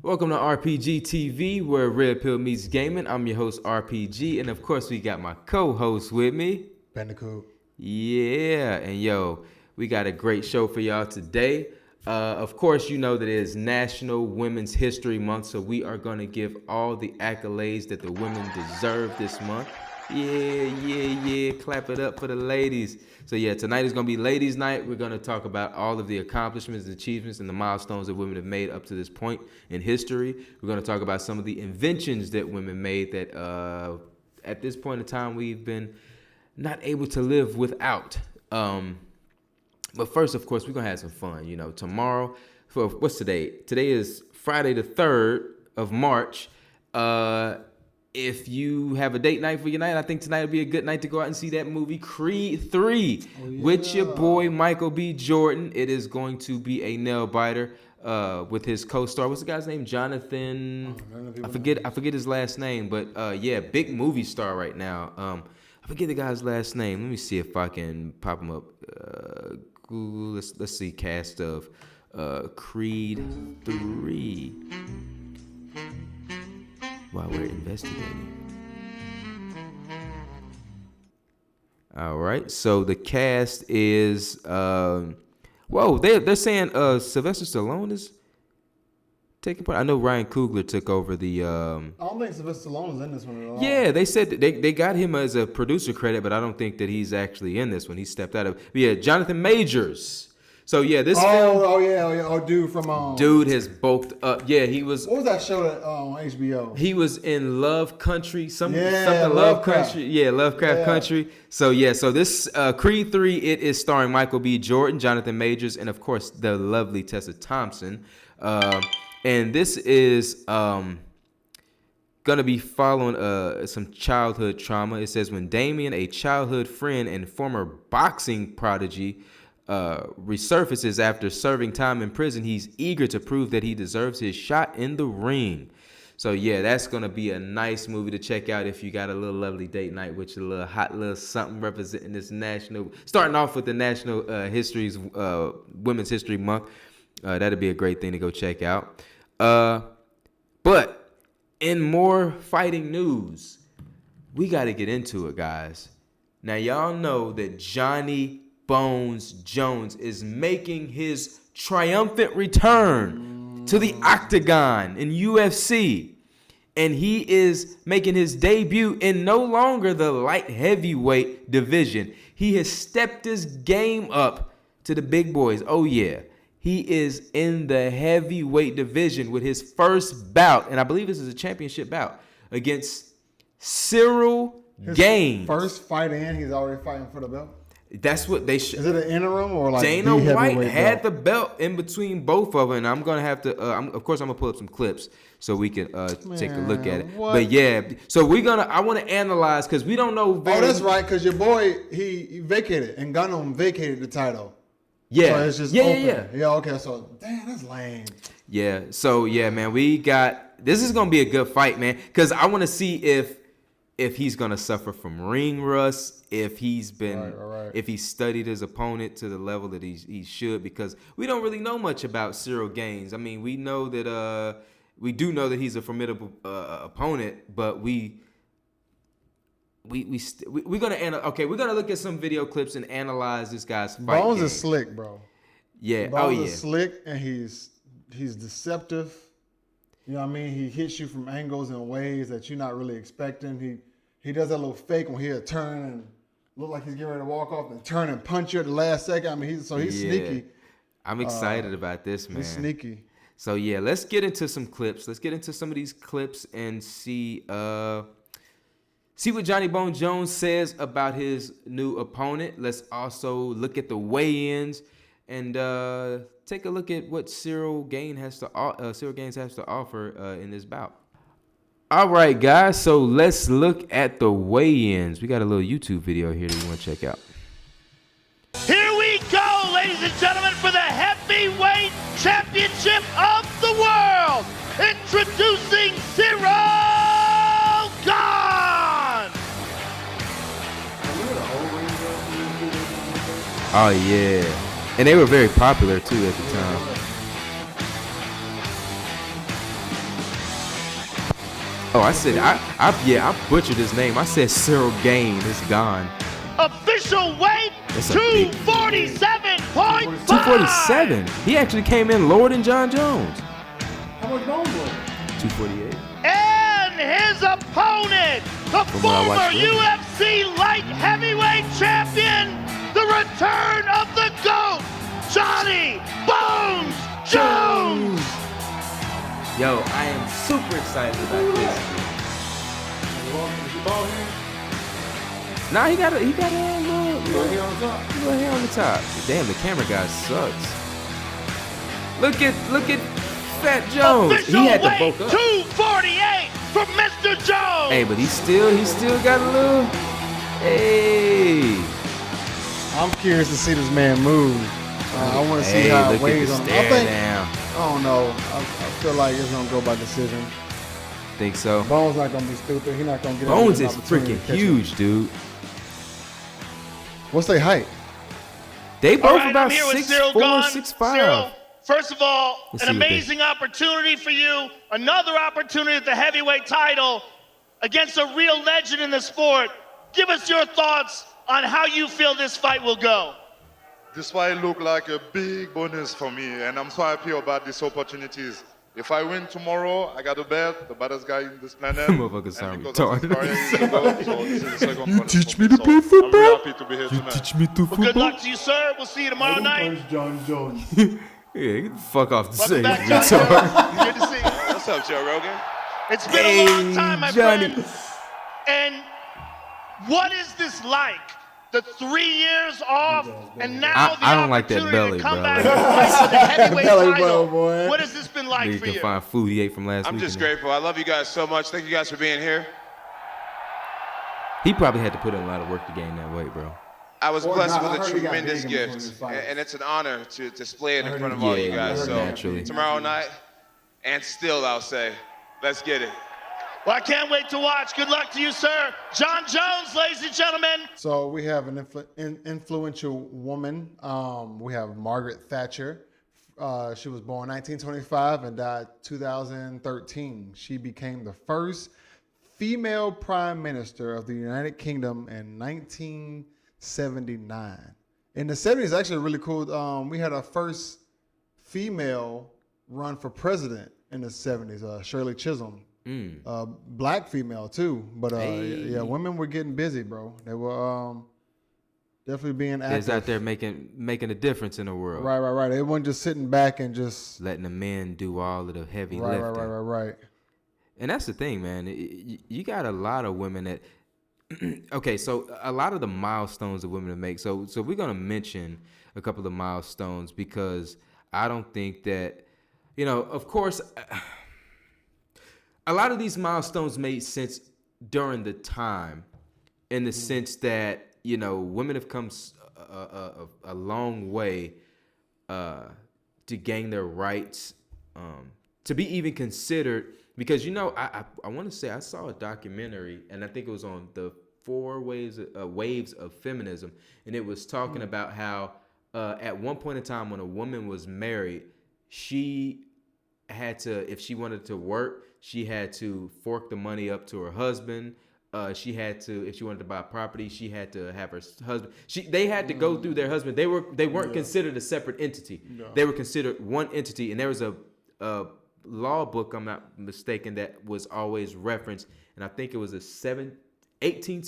Welcome to RPG TV, where Red Pill meets gaming. I'm your host, RPG, and of course, we got my co-host with me, Bandikoot. Yeah, and yo, we got a great show for y'all today. Of course, you know that it is National Women's History Month, so we are going to give all the accolades that the women deserve this month. Yeah. Clap it up for the ladies. So yeah, tonight is going to be Ladies' Night. We're going to talk about all of the accomplishments, the achievements, and the milestones that women have made up to this point in history. We're going to talk about some of the inventions that women made that at this point in time we've been not able to live without. But first, of course, we're going to have some fun. You know, tomorrow, what's today? Today is Friday the 3rd of March. If you have a date night for your night, I think tonight will be a good night to go out and see that movie Creed 3 with your boy Michael B. Jordan. It is going to be a nail biter with his co-star. What's the guy's name? Jonathan. I forget his last name, but yeah, big movie star right now. I forget the guy's last name. Let me see if I can pop him up. Google. Let's see cast of Creed 3. While we're investigating. All right, so the cast is they're saying Sylvester Stallone is taking part. I know Ryan Coogler took over the. I don't think Sylvester Stallone is in this one at all. Yeah, they said they got him as a producer credit, but I don't think that he's actually in this one. He stepped out of. But yeah, Jonathan Majors. So yeah, this film. Dude from Dude has bulked up. Yeah, he was. What was that show that on HBO? He was in Love Country, something Country. Yeah, Lovecraft Country. So yeah, so this Creed 3, it is starring Michael B. Jordan, Jonathan Majors, and of course the lovely Tessa Thompson. And this is gonna be following some childhood trauma. It says when Damien, a childhood friend and former boxing prodigy, resurfaces after serving time in prison, he's eager to prove that he deserves his shot in the ring. So yeah, that's gonna be a nice movie to check out if you got a little lovely date night with your little hot little something representing this national. Starting off with the National Women's History Month, that'd be a great thing to go check out. But in more fighting news, we got to get into it, guys. Now y'all know that Johnny Bones Jones is making his triumphant return to the octagon in UFC. And he is making his debut in no longer the light heavyweight division. He has stepped his game up to the big boys. Oh, yeah. He is in the heavyweight division with his first bout, and I believe this is a championship bout, against Cyril Gaines. First fight in, he's already fighting for the belt? That's what they should. Is it an interim or like Dana White had the belt in between both of them, and I'm gonna have to. Of course, I'm gonna pull up some clips so we can take a look at it. What? But yeah, so I want to analyze because we don't know. That's right, because your boy he vacated and Gunham vacated the title. Yeah, so it's just open. Yeah. Okay, so damn, that's lame. Yeah, so yeah, man, this is gonna be a good fight, man, because I want to see if he's gonna suffer from ring rust, if he's been, if he studied his opponent to the level that he should, because we don't really know much about Cyril Gaines. I mean, we do know that he's a formidable opponent, but we're gonna look at some video clips and analyze this guy's fight. Bones is slick, bro. Yeah, Bones is slick, and he's deceptive. You know what I mean? He hits you from angles and ways that you're not really expecting. He does that little fake when he'll turn and look like he's getting ready to walk off and turn and punch you at the last second. I mean, he's sneaky. I'm excited about this, man. He's sneaky. So yeah, let's get into some clips. Let's get into some of these clips and see what Johnny Bone Jones says about his new opponent. Let's also look at the weigh-ins and take a look at what Cyril Gaines has to offer in this bout. All right, guys, so let's look at the weigh-ins. We got a little YouTube video here that we want to check out. Here we go, ladies and gentlemen, for the heavyweight championship of the world. Introducing Cyril Gaines. Oh, yeah. And they were very popular, too, at the time. Oh, I said I butchered his name. I said Cyril Gain. It's gone. Official weight, That's a big- 247.5. 247. He actually came in lower than John Jones. How much bone was it? 248. And his opponent, the From what I former watched earlier. UFC light heavyweight champion, the return of the GOAT, Johnny Bones Jones. Yo, I am super excited about this. Nah, he got a little hair on the top. Damn, the camera guy sucks. Look at Fat Jones. Official He had to weight, bulk up. 248 from Mr. Jones. Hey, but he still got a little. Hey. I'm curious to see this man move. I want to see Hey, how look it weighs at on the him. stare down. I don't know. I feel like it's gonna go by decision. Think so? Bones not gonna be stupid. He's not gonna get. Bones an is opportunity freaking to catch him. huge, dude. What's their height? They both All right, about I'm here with 6'4", Cyril Gahn. 6'5". Cyril, first of all, Let's an see what they- amazing opportunity for you. Another opportunity at the heavyweight title against a real legend in the sport. Give us your thoughts on how you feel this fight will go. This fight look like a big bonus for me, and I'm so happy about these opportunities. If I win tomorrow, I got a bet, the baddest guy in this planet. Motherfucker sound And because of his retarded. career, he's the GOAT, so this is the second You bonus teach for me to play so football? I'm really happy to be here tonight. me to Well, good luck to you, sir. We'll see you tomorrow night. John Jones. Yeah, get the fuck off the Welcome stage. back, retard. Johnny. Good to see you. What's up, Joe Rogan? It's been a long time, my Johnny. friend. And what is this like? The 3 years off, and now the I don't like that opportunity belly, to come bro. back and fight for the heavyweight Belly title. button, boy. What has this been like You for can you? find food he ate from last week. I'm just in there. grateful. I love you guys so much. Thank you guys for being here. He probably had to put in a lot of work to gain that weight, bro. I was Or blessed not. I with a heard he got tremendous big in between gift, his fights. and it's an honor to display it I in heard front he- of all you yeah, guys. I heard So naturally. tomorrow night, and still I'll say, let's get it. Well, I can't wait to watch. Good luck to you, sir. John Jones, ladies and gentlemen. So we have an influential woman. We have Margaret Thatcher. She was born 1925 and died 2013. She became the first female prime minister of the United Kingdom in 1979. In the 70s, actually really cool. We had our first female run for president in the 70s, Shirley Chisholm. Black female too, but yeah, women were getting busy, bro. They were definitely being active. Is out there making a difference in the world. Right. They weren't just sitting back and just Letting the men do all of the heavy lifting. right. And that's the thing, man. You got a lot of women that. Okay, so a lot of the milestones that women make. So we're gonna mention a couple of milestones because I don't think that, of course, a lot of these milestones made sense during the time, in the sense that women have come a long way to gain their rights, to be even considered. Because I want to say I saw a documentary, and I think it was on the 4 waves of feminism, and it was talking about how at one point in time when a woman was married, she had to, if she wanted to work, she had to fork the money up to her husband. She had to, if she wanted to buy property, she had to have her husband. They had to go through their husband. They weren't considered a separate entity. No. They were considered one entity, and there was a law book, I'm not mistaken, that was always referenced, and I think it was a 18th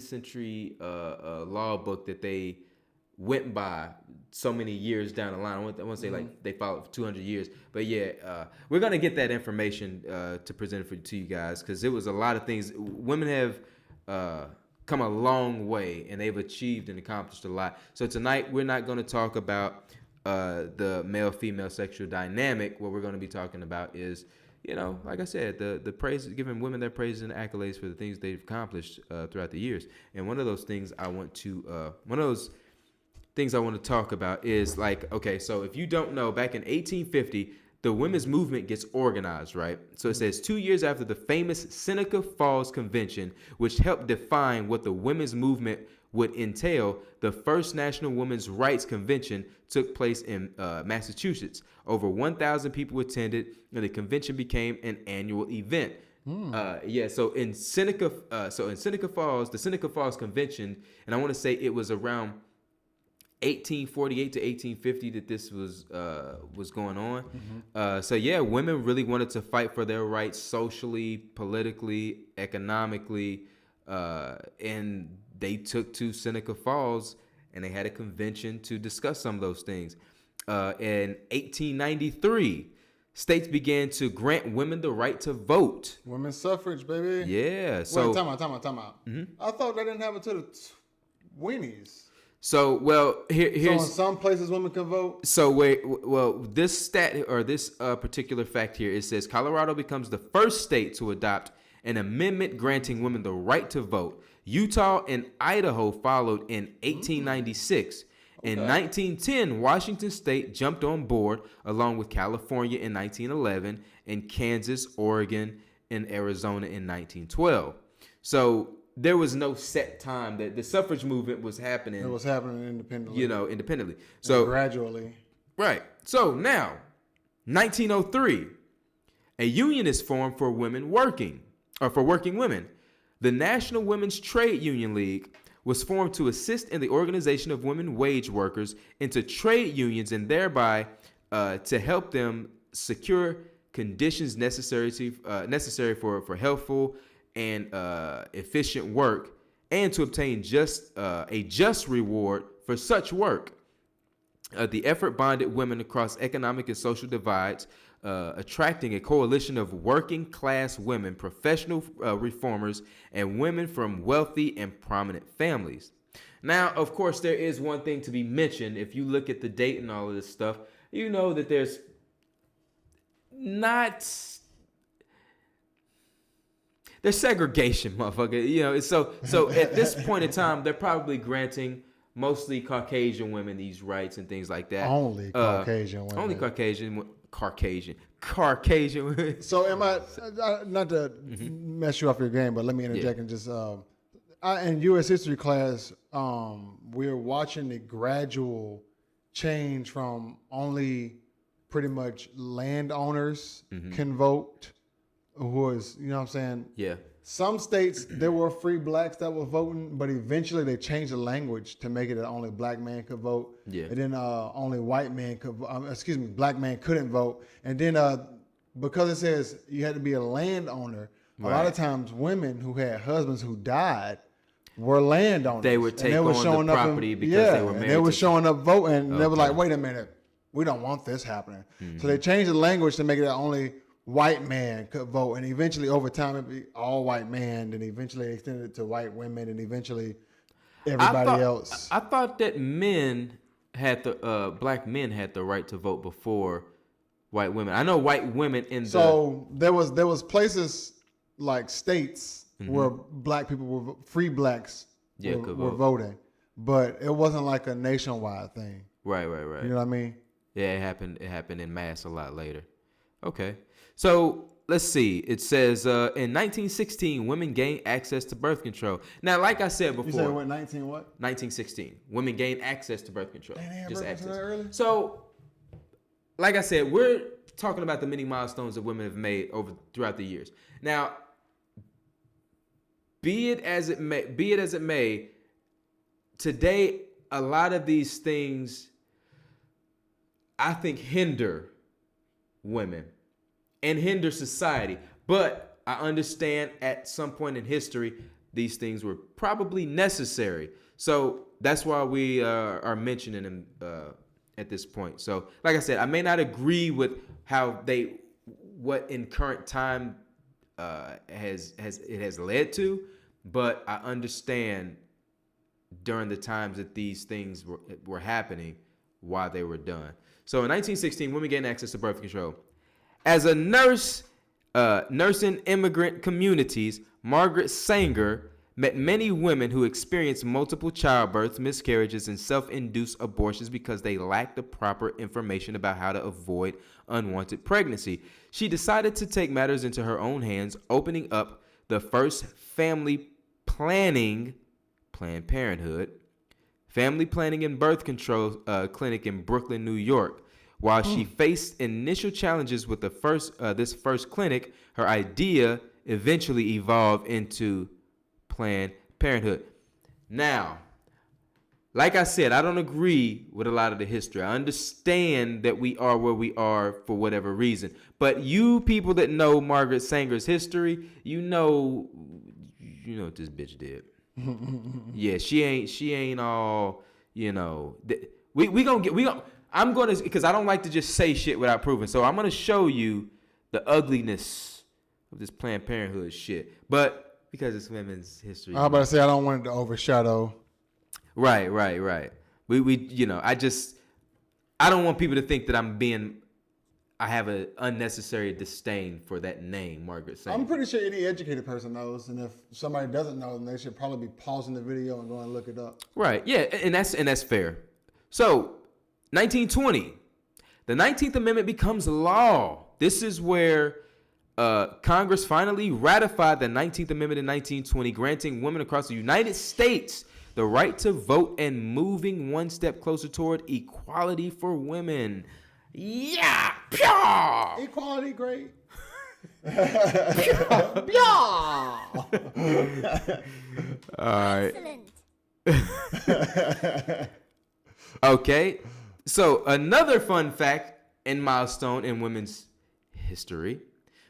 century law book that they went by so many years down the line. I want to say like they followed for 200 years, but yeah, we're gonna get that information to present to you guys, because it was a lot of things. Women have come a long way, and they've achieved and accomplished a lot. So tonight we're not going to talk about the male-female sexual dynamic. What we're going to be talking about is, like I said, the praise, giving women their praise and accolades for the things they've accomplished throughout the years. And one of those things I want to talk about is, like, okay, so if you don't know, back in 1850, the women's movement gets organized, right? So it says 2 years after the famous Seneca Falls Convention, which helped define what the women's movement would entail, the first National Women's Rights Convention took place in Massachusetts. Over 1,000 people attended, and the convention became an annual event. So in Seneca Falls, the Seneca Falls Convention, and I want to say it was around 1848 to 1850 that this was going on. Women really wanted to fight for their rights socially, politically, economically, and they took to Seneca Falls and they had a convention to discuss some of those things. In 1893, states began to grant women the right to vote. Women's suffrage, baby. Yeah. So wait, time out. I thought that didn't happen to the weenies. So, well, here's... So in some places women can vote? So, this stat, or this particular fact here, it says Colorado becomes the first state to adopt an amendment granting women the right to vote. Utah and Idaho followed in 1896. In 1910, Washington State jumped on board, along with California in 1911, and Kansas, Oregon, and Arizona in 1912. So there was no set time that the suffrage movement was happening. It was happening independently. Independently. So gradually. Right. So now, 1903, a union is formed for working women. The National Women's Trade Union League was formed to assist in the organization of women wage workers into trade unions, and thereby to help them secure conditions necessary for healthful and efficient work, and to obtain a just reward for such work. The effort bonded women across economic and social divides, attracting a coalition of working class women, professional reformers, and women from wealthy and prominent families. Now, of course, there is one thing to be mentioned. If you look at the date and all of this stuff, you know that there's segregation, motherfucker. So at this point in time, they're probably granting mostly Caucasian women these rights and things like that. Only Caucasian women. Only Caucasian women. So am I, not to mess you off your game, but let me interject and just, in U.S. history class, we're watching the gradual change from only pretty much landowners can vote, who was, you know what I'm saying? Yeah. Some states, there were free blacks that were voting, but eventually they changed the language to make it that only black man could vote. Yeah. And then only white man could, black man couldn't vote. And then because it says you had to be a landowner, a lot of times women who had husbands who died were landowners. They would take on the property because they were married. And they were showing up voting, and they were like, wait a minute, we don't want this happening. So they changed the language to make it that only white man could vote, and eventually over time it'd be all white men, and eventually extended to white women, and eventually everybody else. I thought that black men had the right to vote before white women. I know white women there was places like states where black people were free blacks were voting, but it wasn't like a nationwide thing. Right. You know what I mean? Yeah, it happened in mass a lot later. Okay. So let's see. It says in 1916, women gained access to birth control. Now, like I said before, you said what? 1916, women gained access to birth control. Just access. Early? So, like I said, we're talking about the many milestones that women have made throughout the years. Now, be it as it may, today a lot of these things, I think, hinder women and hinder society. But I understand at some point in history, these things were probably necessary. So that's why we are mentioning them at this point. So like I said, I may not agree with what in current time has led to, but I understand during the times that these things were happening, why they were done. So in 1916, women gained access to birth control. As a nurse in immigrant communities, Margaret Sanger met many women who experienced multiple childbirths, miscarriages, and self-induced abortions because they lacked the proper information about how to avoid unwanted pregnancy. She decided to take matters into her own hands, opening up the first family planning Planned Parenthood, family planning and birth control clinic in Brooklyn, New York. While she faced initial challenges with this first clinic, her idea eventually evolved into Planned Parenthood. Now, like I said, I don't agree with a lot of the history. I understand that we are where we are for whatever reason. But you people that know Margaret Sanger's history, you know what this bitch did. Yeah, she ain't all, I'm going to, because I don't like to just say shit without proving. So I'm going to show you the ugliness of this Planned Parenthood shit. But because it's women's history. I was about to say, I don't want it to overshadow. Right. I don't want people to think that I have an unnecessary disdain for that name, Margaret Sanger. I'm pretty sure any educated person knows, and if somebody doesn't know, then they should probably be pausing the video and go and look it up. Right, yeah, and that's fair. So, 1920, the 19th Amendment becomes law. This is where Congress finally ratified the 19th Amendment in 1920, granting women across the United States the right to vote and moving one step closer toward equality for women. Yeah! Pyaw! Equality, great. All right. Excellent. Okay. So another fun fact and milestone in women's history.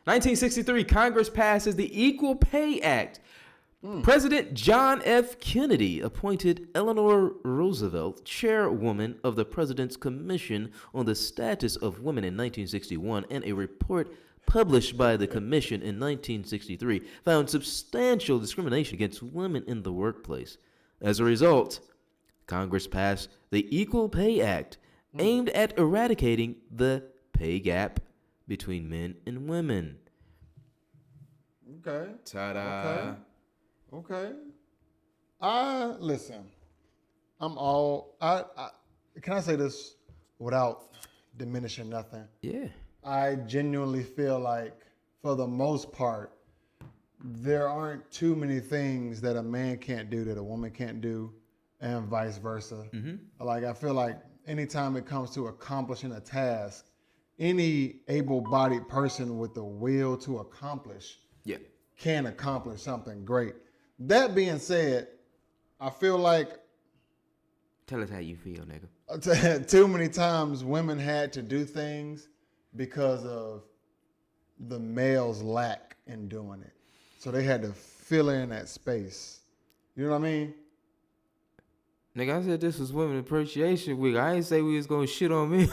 1963, Congress passes the Equal Pay Act. President John F. Kennedy appointed Eleanor Roosevelt chairwoman of the President's Commission on the Status of Women in 1961, and a report published by the commission in 1963 found substantial discrimination against women in the workplace. As a result, Congress passed the Equal Pay Act, aimed at eradicating the pay gap between men and women. Okay. Ta-da. Okay. Listen. Can I say this without diminishing nothing? Yeah. I genuinely feel like, for the most part, there aren't too many things that a man can't do that a woman can't do, and vice versa. Mm-hmm. Like, I feel like anytime it comes to accomplishing a task, any able-bodied person with the will to accomplish can accomplish something great. That being said, I feel like... Tell us how you feel, nigga. Too many times women had to do things because of the male's lack in doing it. So they had to fill in that space. You know what I mean? Nigga, I said this was Women Appreciation Week. I ain't say we was gonna shit on me. My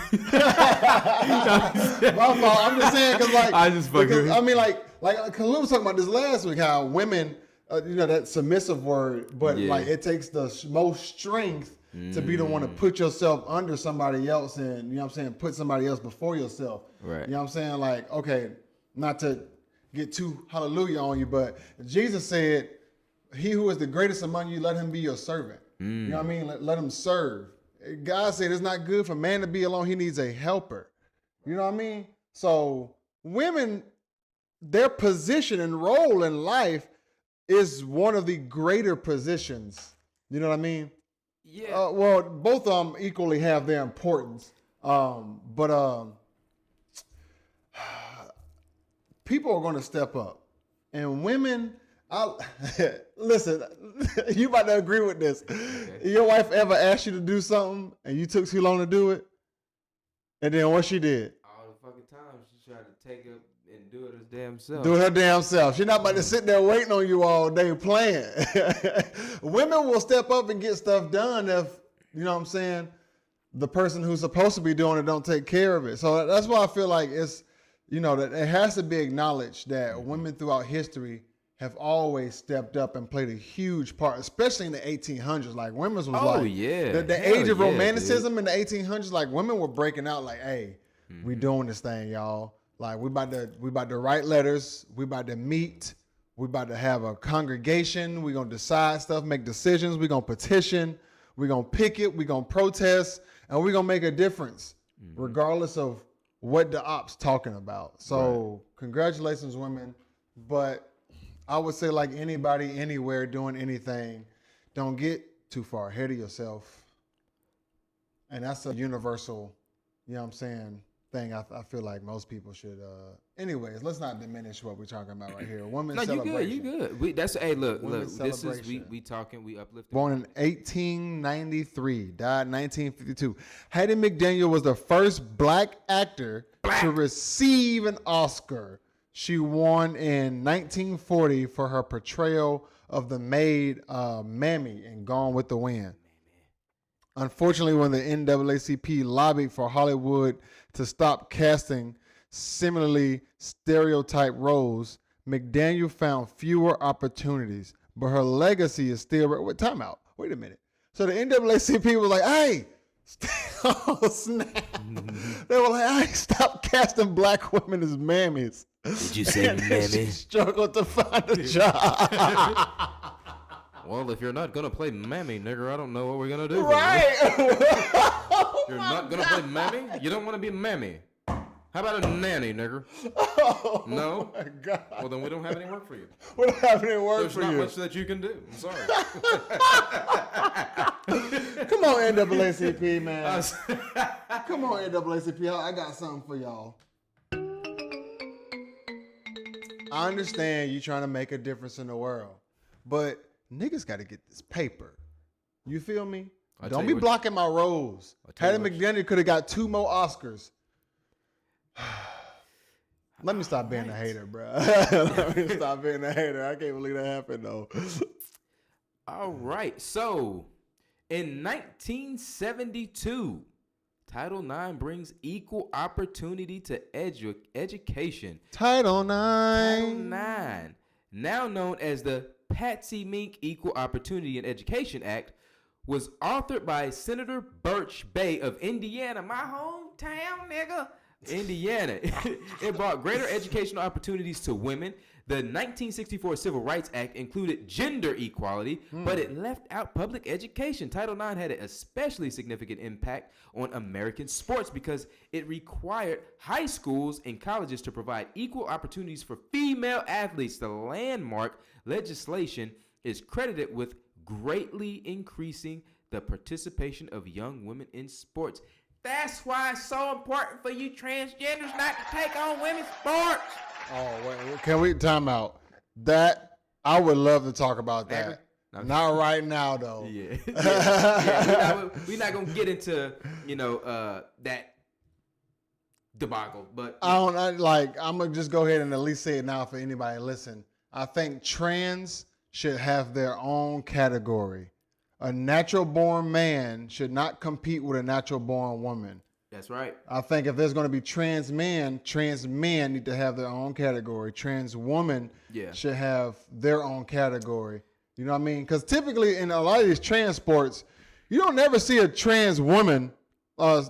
fault. I'm just saying because, like, I just fucking. I mean, like, cause we was talking about this last week, how women, that submissive word, but like it takes the most strength to be the one to put yourself under somebody else, and you know what I'm saying, put somebody else before yourself. Right. You know what I'm saying? Like, okay, not to get too hallelujah on you, but Jesus said, "He who is the greatest among you, let him be your servant." You know what I mean? Let him serve. God said it's not good for man to be alone. He needs a helper. You know what I mean? So women, their position and role in life is one of the greater positions. You know what I mean? Yeah. Well, both of them equally have their importance. But people are going to step up. And women... listen, you about to agree with this. Okay. Your wife ever asked you to do something and you took too long to do it? And then what she did? All the fucking time she tried to take it and do it her damn self. Do it her damn self. She's not about to sit there waiting on you all day playing. Women will step up and get stuff done if, you know what I'm saying, the person who's supposed to be doing it don't take care of it. So that's why I feel like it's, that it has to be acknowledged that women throughout history have always stepped up and played a huge part, especially in the 1800s. Like, women was the age of romanticism in the 1800s. Like, women were breaking out like, hey, we doing this thing, y'all. Like, we about to write letters. We about to meet. We about to have a congregation. We gonna decide stuff, make decisions. We gonna petition. We gonna picket. We gonna protest, and we gonna make a difference, regardless of what the ops talking about. So, congratulations, women. But I would say, like anybody, anywhere, doing anything, don't get too far ahead of yourself. And that's a universal, you know what I'm saying, thing I feel like most people should. Anyways, let's not diminish what we're talking about right here. Women's celebration. You good. Look. Women's This is celebration. we talking. We uplifting. Born in 1893, died in 1952. Hattie McDaniel was the first black actor to receive an Oscar. She won in 1940 for her portrayal of the maid Mammy in Gone with the Wind. Unfortunately, when the NAACP lobbied for Hollywood to stop casting similarly stereotyped roles, McDaniel found fewer opportunities, but her legacy is still. Time out. Wait a minute. So the NAACP was like, "Hey, oh snap!" They were like, "Hey, stop casting black women as mammies." Did you say mammy? She struggled to find a job. Well, if you're not gonna play mammy, nigger, I don't know what we're gonna do. Right. You're not gonna play mammy? You don't want to be mammy. How about a nanny, nigger? Oh, No? my God. Well, then we don't have any work for you. We don't have any work There's for not you. much that you can do. I'm sorry. Come on, NAACP, man. Come on, NAACP. I got something for y'all. I understand you trying to make a difference in the world, but niggas got to get this paper. You feel me? Don't be blocking my roles. Hattie McDaniel could have got 2 more Oscars. Let me stop being a hater, bro. Let me stop being a hater. I can't believe that happened, though. All right. So, in 1972, Title IX brings equal opportunity to education. Title IX. Title IX, now known as the Patsy Mink Equal Opportunity in Education Act, was authored by Senator Birch Bay of Indiana, my hometown, nigga. Indiana. It brought greater educational opportunities to women. The 1964 Civil Rights Act included gender equality, but it left out public education. Title IX had an especially significant impact on American sports because it required high schools and colleges to provide equal opportunities for female athletes. The landmark legislation is credited with greatly increasing the participation of young women in sports. That's why it's so important for you transgenders not to take on women's sports. Oh, wait, can we time out? That I would love to talk about that. Not right now, though. Yeah. We're not gonna get into that debacle, but I'm gonna just go ahead and at least say it now for anybody listen. I think trans should have their own category. A natural born man should not compete with a natural born woman. that's right. I think if there's going to be trans men need to have their own category. Trans women should have their own category. You know what I mean? Because typically in a lot of these trans sports, you don't never see a trans woman, you know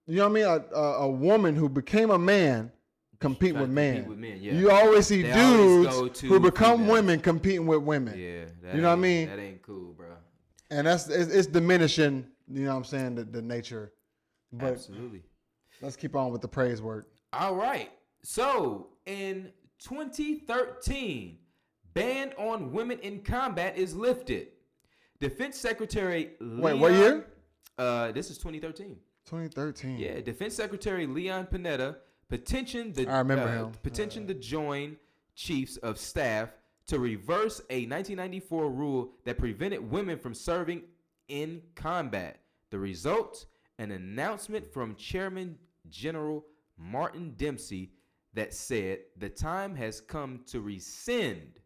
what I mean? A woman who became a man compete with men. Yeah. You always see They always go dudes to who become females. women competing with women. Yeah, you know what I mean? That ain't cool, bro. And it's diminishing, you know what I'm saying, the nature. But Absolutely. let's keep on with the praise work. All right. So in 2013, ban on women in combat is lifted. Defense Secretary Leon, Wait, what year? This is 2013. 2013. Yeah, Defense Secretary Leon Panetta petitioned the I remember him. petitioned the Joint Chiefs of Staff to reverse a 1994 rule that prevented women from serving in combat. The result, an announcement from Chairman General Martin Dempsey that said the time has come to rescind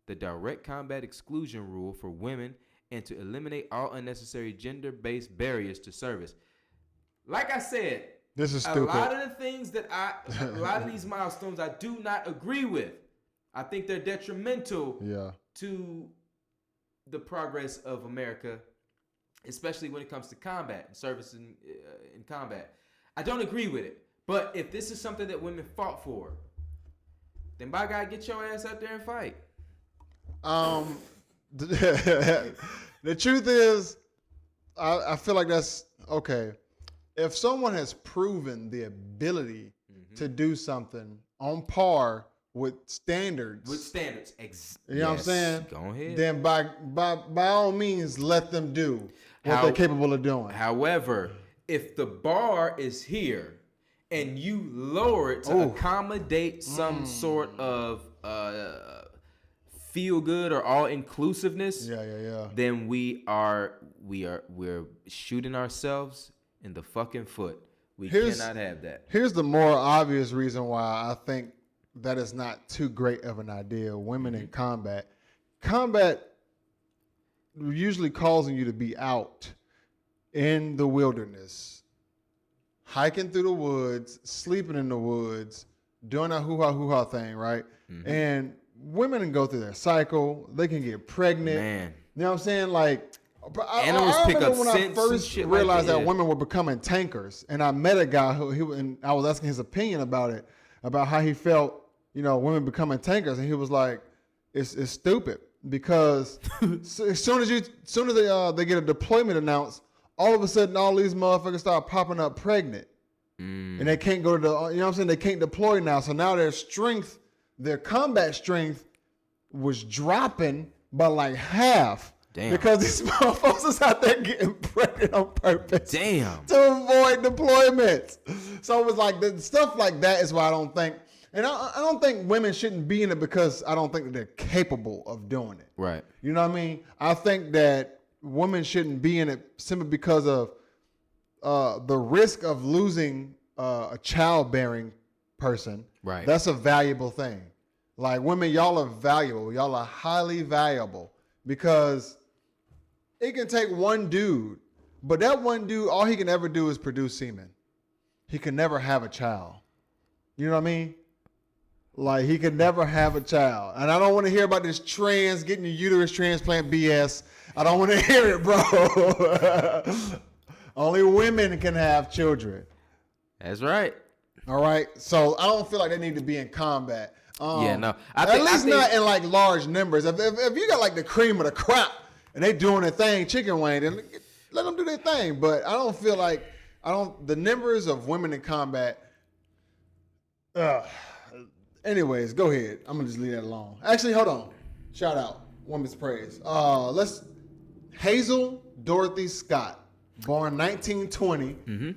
the direct combat exclusion rule for women and to eliminate all unnecessary gender-based barriers to service. Like I said, This is a stupid. lot of the things that a lot of these milestones I do not agree with. I think they're detrimental to the progress of America, especially when it comes to combat and service in combat. I don't agree with it. But if this is something that women fought for, then by God, get your ass out there and fight. The truth is, I feel like that's okay. If someone has proven the ability to do something on par with standards. You know what I'm saying? Go ahead. Then by all means, let them do what they're capable of doing. However, if the bar is here and you lower it to accommodate some sort of feel good or all inclusiveness, then we're shooting ourselves in the fucking foot. We cannot have that. Here's the more obvious reason why I think that is not too great of an idea. Women in combat. Combat usually causing you to be out in the wilderness, hiking through the woods, sleeping in the woods, doing a hoo-ha thing, right? And women can go through their cycle. They can get pregnant. Man. You know what I'm saying? Like, Animals I pick remember up when I scents and first shit realized like that women were becoming tankers, and I met a guy and I was asking his opinion about it, about how he felt, women becoming tankers, and he was like, "It's stupid because as soon as they get a deployment announced, all of a sudden all these motherfuckers start popping up pregnant, and they can't go to the, they can't deploy now. So now their combat strength was dropping by like half." Damn. Because these motherfuckers is out there getting pregnant on purpose. Damn. To avoid deployments. So it was like the stuff like that is why I don't think, and I don't think women shouldn't be in it because I don't think that they're capable of doing it. Right. You know what I mean? I think that women shouldn't be in it simply because of the risk of losing a childbearing person. Right. That's a valuable thing. Like women, y'all are valuable. Y'all are highly valuable because it can take one dude, but that one dude, all he can ever do is produce semen. He can never have a child. You know what I mean? Like he can never have a child. And I don't want to hear about this getting a uterus transplant BS. I don't want to hear it, bro. Only women can have children. That's right. All right. So I don't feel like they need to be in combat. No. At least not in like large numbers. If you got like the cream of the crop and they doing their thing, chicken wing, then let them do their thing. But I don't feel like the numbers of women in combat. Anyways, go ahead. I'm gonna just leave that alone. Actually, hold on. Shout out, women's praise. Hazel Dorothy Scott, born 1920.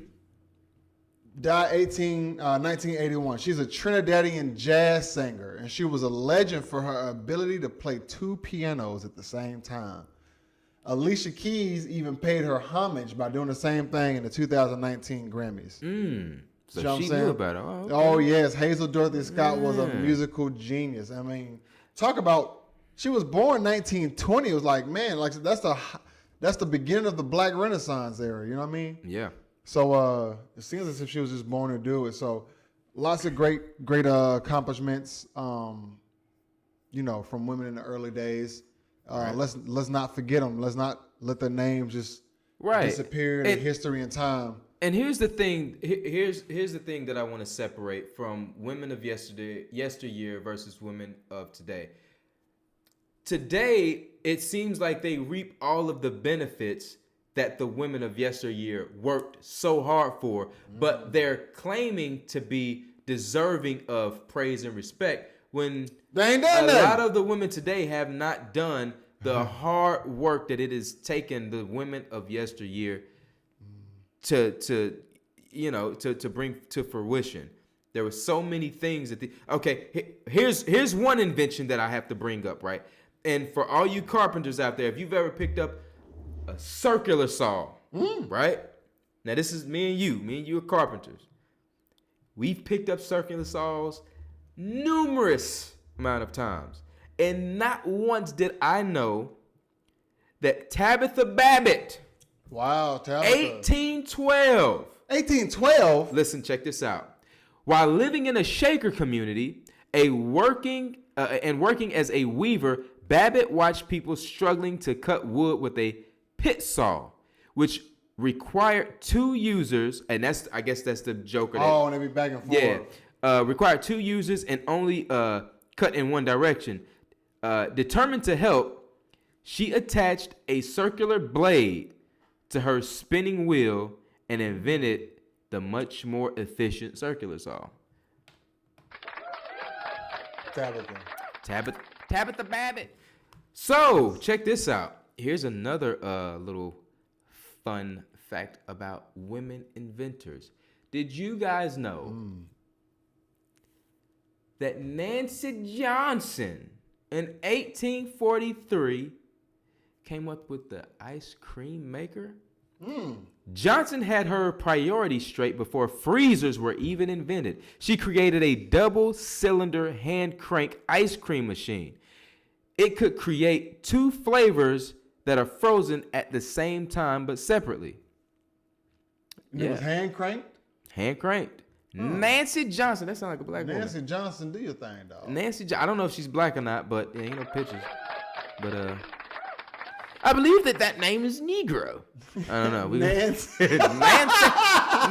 Died 1981. She's a Trinidadian jazz singer, and she was a legend for her ability to play two pianos at the same time. Alicia Keys even paid her homage by doing the same thing in the 2019 Grammys. So You know what she I'm saying? knew about it. Oh, okay. Oh, yes. Hazel Dorothy Scott was a musical genius. I mean, talk about, she was born 1920. It was like, man, like that's the beginning of the Black Renaissance era. You know what I mean? Yeah. So it seems as if she was just born to do it. So lots of great accomplishments, from women in the early days. Let's not forget them. Let's not let their names just disappear in history and time. And here's the thing. Here's the thing that I want to separate from women of yesteryear versus women of today. Today, it seems like they reap all of the benefits that the women of yesteryear worked so hard for, but they're claiming to be deserving of praise and respect when They ain't done a that. lot of the women today have not done the hard work that it has taken the women of yesteryear to bring to fruition. There were so many things that here's one invention that I have to bring up, right? And for all you carpenters out there, if you've ever picked up a circular saw, right? Now this is me and you are carpenters. We've picked up circular saws numerous amount of times. And not once did I know that Tabitha Babbitt, Wow, Tabitha. 1812. 1812? Listen, check this out. While living in a Shaker community, working as a weaver, Babbitt watched people struggling to cut wood with a pit saw, which required two users, and I guess that's the joke of that. Oh, and they be back and forth. Yeah, required two users and only cut in one direction. Determined to help, she attached a circular blade to her spinning wheel and invented the much more efficient circular saw. Tabitha Babbitt. So check this out. Here's another little fun fact about women inventors. Did you guys know that Nancy Johnson in 1843 came up with the ice cream maker? Johnson had her priorities straight before freezers were even invented. She created a double-cylinder hand-crank ice cream machine. It could create 2 flavors that are frozen at the same time but separately. It was hand cranked. Hand cranked. Nancy Johnson. That sounds like a black woman. Nancy Johnson, do your thing, dog. I don't know if she's black or not, but yeah, ain't no pictures. But I believe that name is Negro. I don't know. Nancy.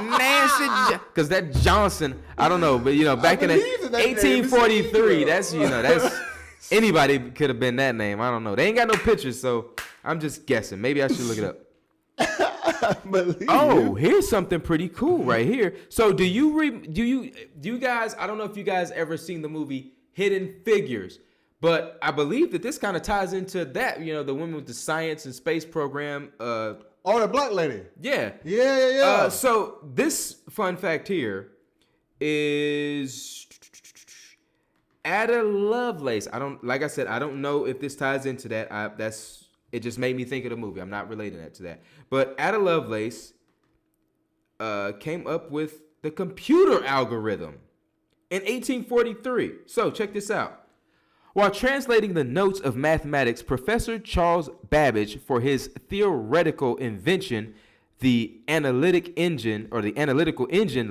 Nancy, because that Johnson, I don't know, but back in 1843, that's anybody could have been that name. I don't know. They ain't got no pictures, so I'm just guessing. Maybe I should look it up. Here's something pretty cool right here. So do you guys, I don't know if you guys ever seen the movie Hidden Figures, but I believe that this kind of ties into that, the women with the science and space program. The black lady. Yeah. Yeah. So this fun fact here is Ada Lovelace. I don't know if this ties into that. It just made me think of the movie. I'm not relating that to that. But Ada Lovelace came up with the computer algorithm in 1843. So check this out. While translating the notes of mathematics, Professor Charles Babbage, for his theoretical invention, the analytical engine,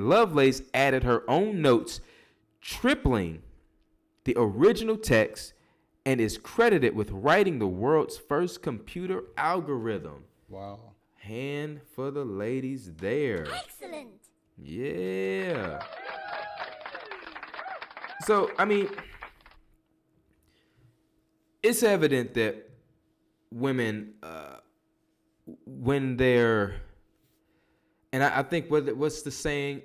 Lovelace added her own notes, tripling the original text, and is credited with writing the world's first computer algorithm. Wow. Hand for the ladies there. Excellent. Yeah. So, it's evident that women, when they're, and I think what's the saying?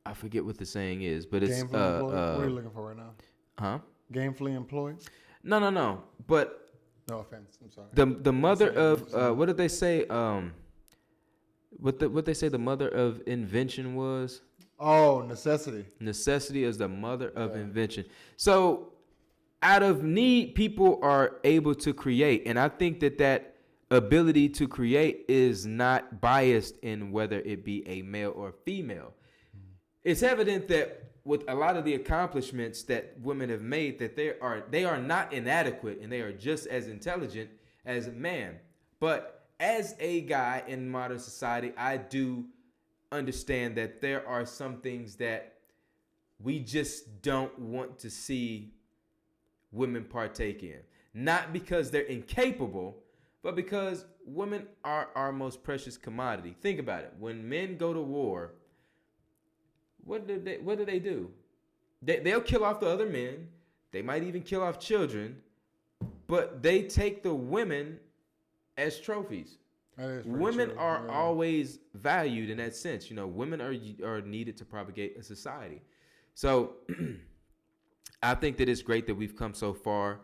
I forget what the saying is, but it's gainfully employed? What are you looking for right now? Huh? Gainfully employed? No. But no offense. I'm sorry. The mother of what did they say? What they say the mother of invention was? Oh, necessity. Necessity is the mother of invention. So, out of need, people are able to create, and I think that ability to create is not biased in whether it be a male or female. It's evident that with a lot of the accomplishments that women have made, that they are not inadequate and they are just as intelligent as a man. But as a guy in modern society, I do understand that there are some things that we just don't want to see women partake in. Not because they're incapable, but because women are our most precious commodity. Think about it. When men go to war, what do they do? They'll kill off the other men. They might even kill off children, but they take the women as trophies. Women are always valued in that sense. Women are needed to propagate a society. So I think that it's great that we've come so far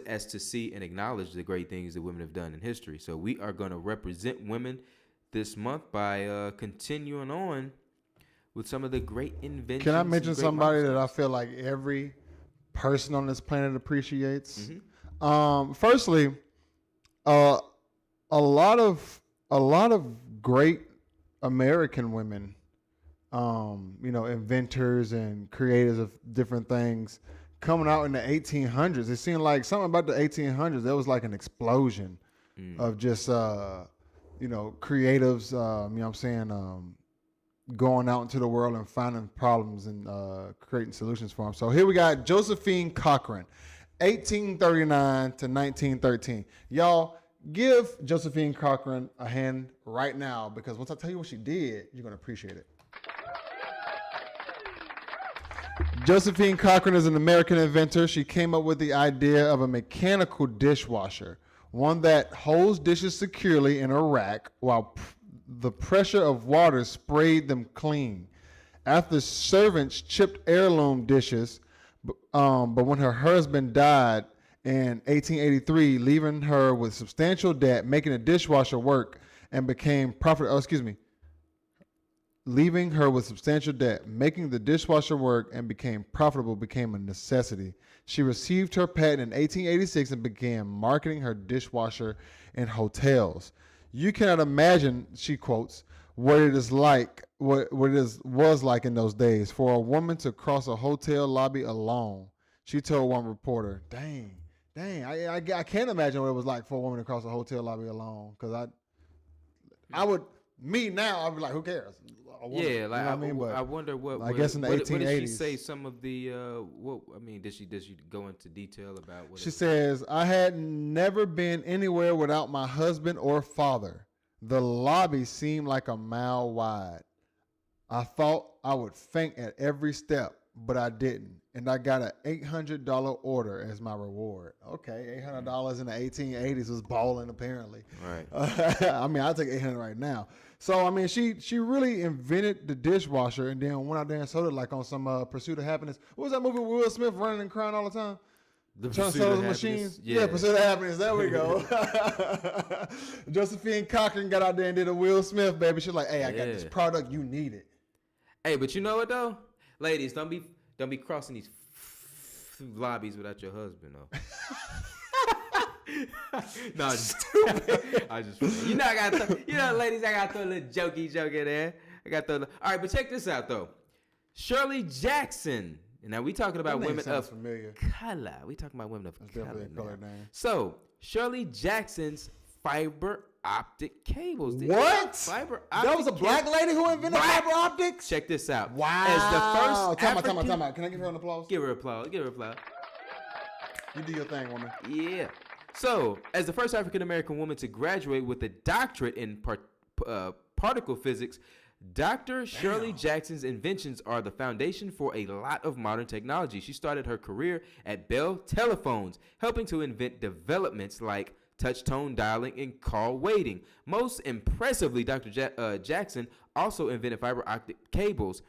as to see and acknowledge the great things that women have done in history. So we are going to represent women this month by continuing on with some of the great inventions. Can I mention somebody that I feel like every person on this planet appreciates? Mm-hmm. Firstly, a lot of great American women, inventors and creators of different things, coming out in the 1800s. It seemed like something about the 1800s. There was like an explosion of just creatives. Going out into the world and finding problems and creating solutions for them. So here we got Josephine Cochran, 1839 to 1913. Y'all, give Josephine Cochran a hand right now, because once I tell you what she did, you're going to appreciate it. Josephine Cochran is an American inventor. She came up with the idea of a mechanical dishwasher, one that holds dishes securely in a rack while the pressure of water sprayed them clean. After servants chipped heirloom dishes, but when her husband died in 1883, leaving her with substantial debt, making the dishwasher work and became profitable. Oh, excuse me. Leaving her with substantial debt, making the dishwasher work and became profitable became a necessity. She received her patent in 1886 and began marketing her dishwasher in hotels. You cannot imagine, she quotes, what it is like, what was like in those days for a woman to cross a hotel lobby alone. She told one reporter, "Dang, I can't imagine what it was like for a woman to cross a hotel lobby alone. Because I would, me now, I'd be like, who cares? Yeah, like you know what I mean, but I wonder what. I guess in the 1880s, what did she say? Some of the what? I mean, did she go into detail about what? She says, "I had never been anywhere without my husband or father. The lobby seemed like a mile wide. I thought I would faint at every step, but I didn't. And I got an $800 order as my reward." Okay, $800 in the 1880s was balling apparently. Right. I mean, I'll take $800 right now. So, I mean, she really invented the dishwasher and then went out there and sold it like on some Pursuit of Happiness. What was that movie with Will Smith running and crying all the time? The Trying to Pursuit sell of those Happiness? machines? Yeah. Pursuit of Happiness. There we go. Josephine Cochran got out there and did a Will Smith, baby. She's like, "Hey, I got this product. You need it." Hey, but you know what though, ladies, don't be crossing these lobbies without your husband though. No, I'm just stupid. I just, ladies, I got to throw a little jokey joke in there. All right, but check this out though. Shirley Jackson. Now we talking about women of familiar. color. We talking about women of That's color. definitely a color name. So Shirley Jackson's fiber optic cables. Did you know What? Fiber optic. That was a black lady who invented fiber optics? Check this out. Wow. As the first Time out. Can I give her an applause? Give her applause. You do your thing, woman. Yeah. So, as the first African American woman to graduate with a doctorate in particle physics, Dr. Shirley Jackson's inventions are the foundation for a lot of modern technology. She started her career at Bell Telephones, helping to invent developments like touch tone dialing and call waiting. Most impressively, Dr. Jackson also invented fiber optic cables,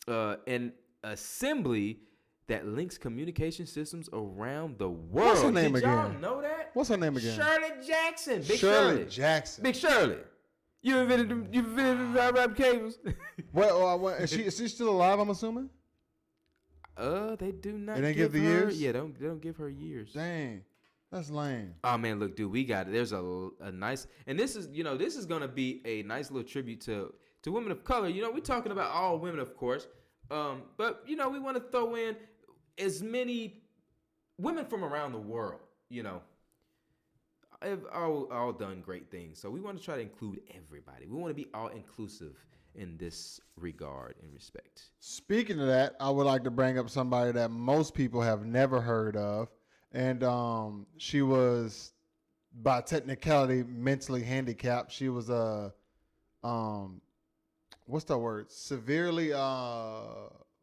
an assembly that links communication systems around the world. What's her name Did y'all again? know that? What's her name again? Shirley Jackson. Big Shirley Jackson. Big Shirley. You invented the fiber optic cables. Well, is she still alive, I'm assuming? They do not. They didn't give the her, years? Yeah, they don't give her years. Dang. That's lame. Oh man, look, dude, we got it. There's a nice, and this is gonna be a nice little tribute to women of color. We're talking about all women, of course, but we want to throw in as many women from around the world. Have all done great things, so we want to try to include everybody. We want to be all inclusive in this regard and respect. Speaking of that, I would like to bring up somebody that most people have never heard of. And she was, by technicality, mentally handicapped. She was what's that word? Severely,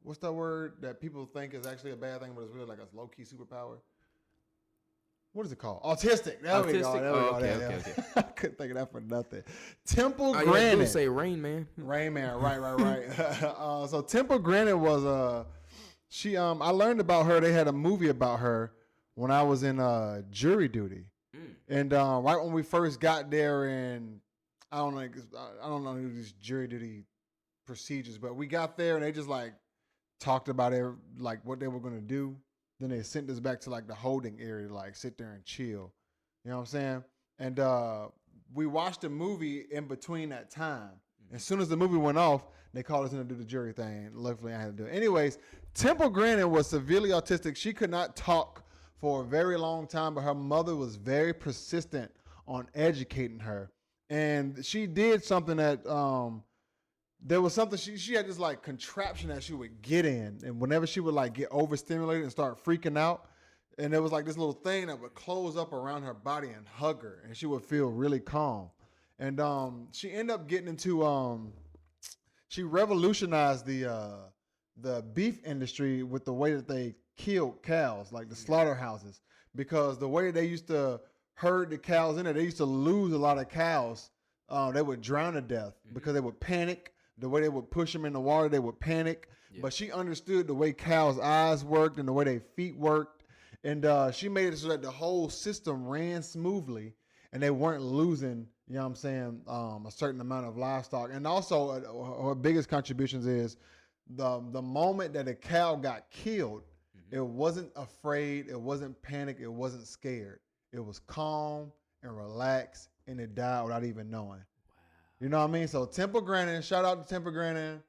what's that word that people think is actually a bad thing, but it's really like a low-key superpower? What is it called? Autistic. There we go. Okay. I couldn't think of that for nothing. Temple You Granite. say Rain Man. Rain Man, right. So Temple Granite was I learned about her. They had a movie about her when I was in jury duty, and right when we first got there, and I don't know these jury duty procedures, but we got there and they just like talked about like what they were gonna do. Then they sent us back to like the holding area, like sit there and chill. You know what I'm saying? And we watched the movie in between that time. As soon as the movie went off, they called us in to do the jury thing. Luckily, I had to do it. anyways. Temple Granite was severely autistic. She could not talk for a very long time, but her mother was very persistent on educating her. And she did something that there was something she had this like contraption that she would get in, and whenever she would like get overstimulated and start freaking out, and there was like this little thing that would close up around her body and hug her, and she would feel really calm. And she ended up getting into she revolutionized the beef industry with the way that they killed cows, like the slaughterhouses, because the way they used to herd the cows in there, they used to lose a lot of cows. They would drown to death because they would panic. The way they would push them in the water, they would panic. Yeah. But she understood the way cows' eyes worked and the way their feet worked. And she made it so that the whole system ran smoothly and they weren't losing, you know what I'm saying, a certain amount of livestock. And also her biggest contributions is the moment that a cow got killed, it wasn't afraid, it wasn't panicked, it wasn't scared. It was calm and relaxed, and it died without even knowing. You know what I mean? So Temple Grandin, shout out to Temple Grandin.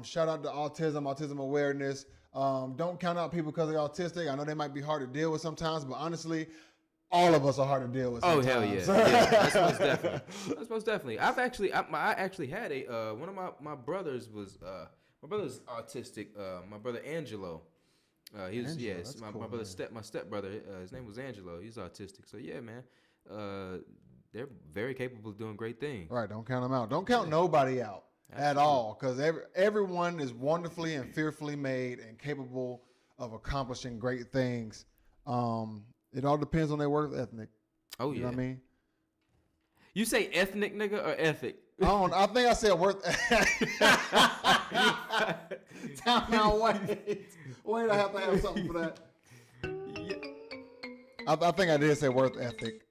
Shout out to autism awareness. Don't count out people because they're autistic. I know they might be hard to deal with sometimes, but honestly, all of us are hard to deal with sometimes. Oh, hell yeah. Yeah, that's most definitely. That's most definitely. I actually had one of my brothers was, my brother's autistic. My brother Angelo. He was, Angelo, yes, my cool, brother, my stepbrother, his name was Angelo. He's autistic. So yeah, man. They're very capable of doing great things. Right, don't count them out. Don't count nobody out at all, because everyone is wonderfully and fearfully made and capable of accomplishing great things. It all depends on their work ethic. Oh, yeah. You know what I mean? You say ethnic, nigga, or ethic? I think I said worth. Time out, wait, I have to have something for that. Yeah. I think I did say worth ethic.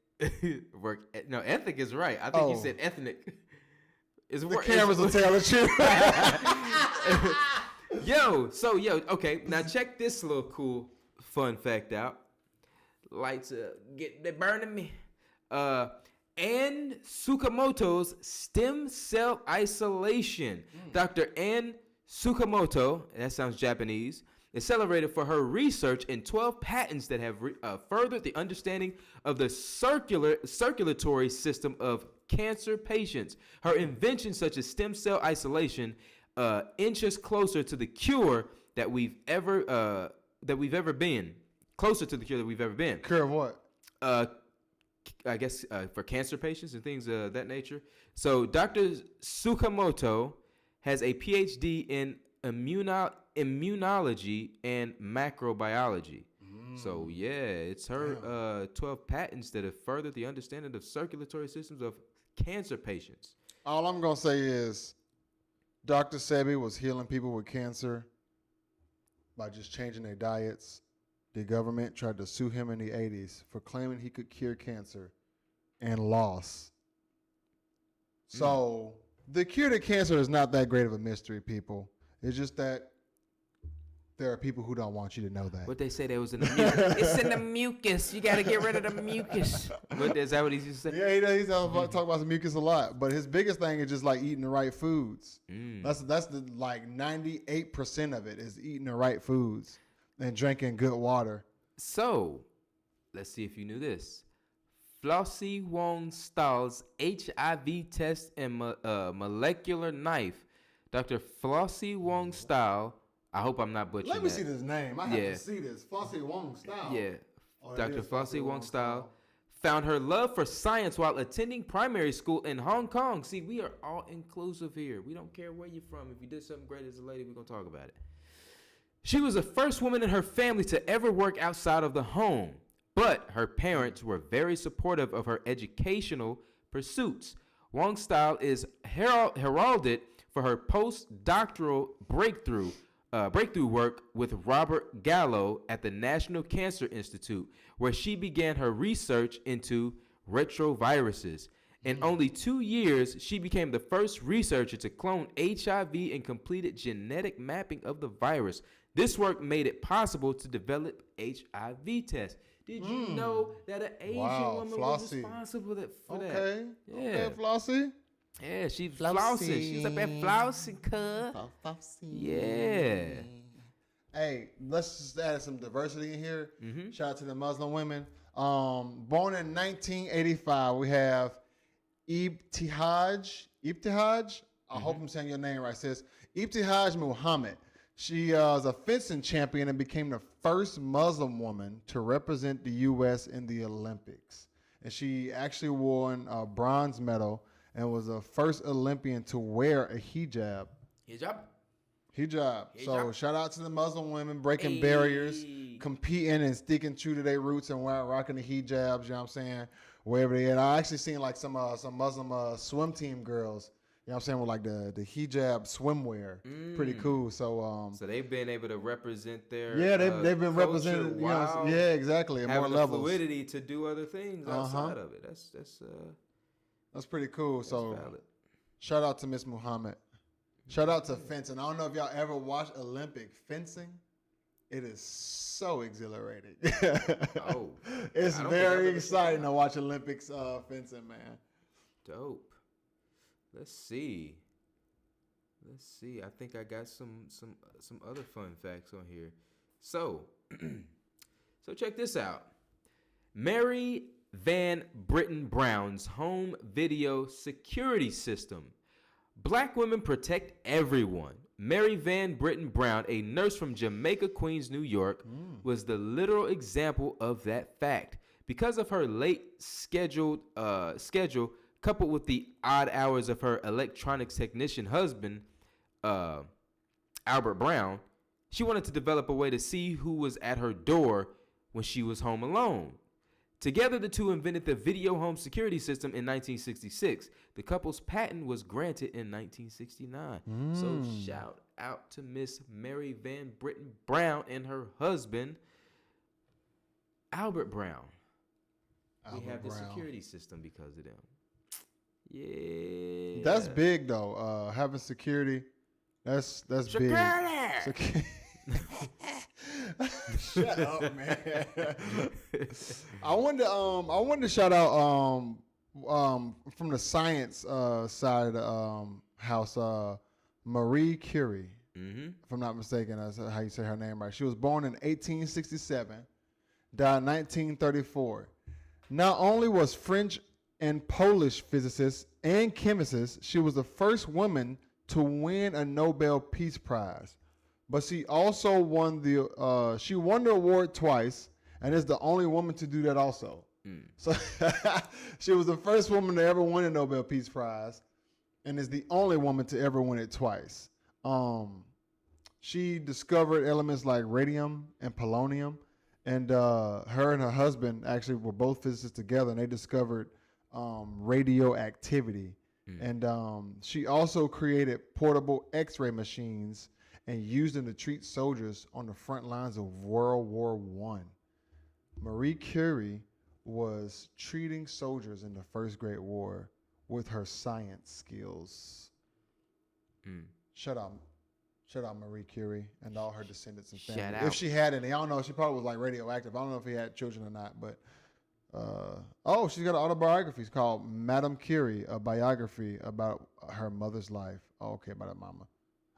No, ethic is right. I think you said ethnic. The cameras will tell the truth. Okay. Now check this little cool fun fact out. Lights they burning me. Anne Tsukamoto's stem cell isolation. Dr. Anne Tsukamoto, that sounds Japanese, is celebrated for her research in 12 patents that have furthered the understanding of the circulatory system of cancer patients. Her inventions, such as stem cell isolation, inch us closer to the cure that we've ever been. Closer to the cure that we've ever been. Cure of what? I guess for cancer patients and things of that nature. So Dr. Tsukamoto has a PhD in immunology and macrobiology. So yeah, it's her 12 patents that have furthered the understanding of circulatory systems of cancer patients. All I'm gonna say is Dr. Sebi was healing people with cancer by just changing their diets. The government tried to sue him in the 80s for claiming he could cure cancer and lost. So the cure to cancer is not that great of a mystery, people. It's just that there are people who don't want you to know that. What they say there was in the mucus. It's in the mucus. You got to get rid of the mucus. Is that what he's used to say? Yeah, he's talk about some mucus a lot. But his biggest thing is just like eating the right foods. That's the like 98% of it is eating the right foods and drinking good water. So, let's see if you knew this. Flossie Wong Stahl's HIV test and molecular knife. Dr. Flossie Wong Stahl, I hope I'm not butchering that. Let me see this name. I have to see this. Flossie Wong Stahl. Yeah. Dr. Flossie Wong Stahl found her love for science while attending primary school in Hong Kong. See, we are all inclusive here. We don't care where you're from. If you did something great as a lady, we're going to talk about it. She was the first woman in her family to ever work outside of the home, but her parents were very supportive of her educational pursuits. Wong Stahl is heralded for her postdoctoral breakthrough work with Robert Gallo at the National Cancer Institute, where she began her research into retroviruses. In only 2 years, she became the first researcher to clone HIV and completed genetic mapping of the virus. This work made it possible to develop HIV tests. Did you know that an Asian woman was responsible for that? Okay, Flossie. Yeah, she's flossing. She's up there flossing, cuz. Yeah. Hey, let's just add some diversity in here. Shout out to the Muslim women. Born in 1985, we have Ibtihaj. I hope I'm saying your name right, sis. Ibtihaj Muhammad. She is a fencing champion and became the first Muslim woman to represent the U.S. in the Olympics. And she actually won a bronze medal and was the first Olympian to wear a hijab. Hijab. So shout out to the Muslim women breaking barriers, competing and sticking true to their roots and rocking the hijabs, you know what I'm saying, wherever they at. I actually seen like some Muslim swim team girls You know what I'm saying? With like the hijab swimwear. Pretty cool. So So they've been able to represent their they've been culture represented. while Exactly. At more having the levels. fluidity to do other things outside of it. That's pretty cool. So valid. shout out to Miss Muhammad. Shout out to fencing. I don't know if y'all ever watched Olympic fencing. It is so exhilarating. Oh, It's I don't think I've very ever exciting to watch Olympics fencing, man. Dope. Let's see. I think I got some other fun facts on here. So, check this out. Mary Van Britton Brown's home video security system. Black women protect everyone. Mary Van Britton Brown, a nurse from Jamaica, Queens, New York, was the literal example of that fact. Because of her late schedule, coupled with the odd hours of her electronics technician husband, Albert Brown, she wanted to develop a way to see who was at her door when she was home alone. Together, the two invented the video home security system in 1966. The couple's patent was granted in 1969. So shout out to Miss Mary Van Britton Brown and her husband, Albert Brown. We have the security system because of them. Yeah. That's big though. Having security, that's big. Security. Shut up, man. I wanted to shout out from the science side of the house, Marie Curie. If I'm not mistaken, that's how you say her name right. She was born in 1867, died in 1934. Not only was French and Polish physicist and chemist, she was the first woman to win a Nobel Peace Prize. But she also won the award twice, and is the only woman to do that also. So she was the first woman to ever win a Nobel Peace Prize, and is the only woman to ever win it twice. She discovered elements like radium and polonium, and her and her husband actually were both physicists together, and they discovered radioactivity. And she also created portable X-ray machines and used them to treat soldiers on the front lines of World War I. Marie Curie was treating soldiers in the First Great War with her science skills. Shout out Marie Curie and all her descendants and family. Shout out. If she had any, I don't know. She probably was like radioactive. I don't know if he had children or not, but she's got an autobiography. It's called Madame Curie, a biography about her mother's life. Oh, okay, about her mama.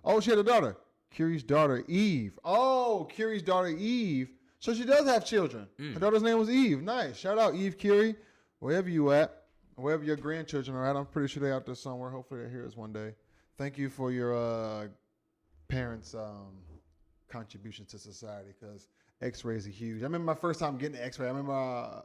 Oh, she had a daughter. Curie's daughter, Eve. Oh, Curie's daughter, Eve. So she does have children. Her daughter's name was Eve. Nice. Shout out Eve Curie, wherever you at, wherever your grandchildren are at. I'm pretty sure they're out there somewhere. Hopefully they'll hear us one day. Thank you for your parents' contribution to society, because X-rays are huge. I remember my first time getting an X-ray. I remember I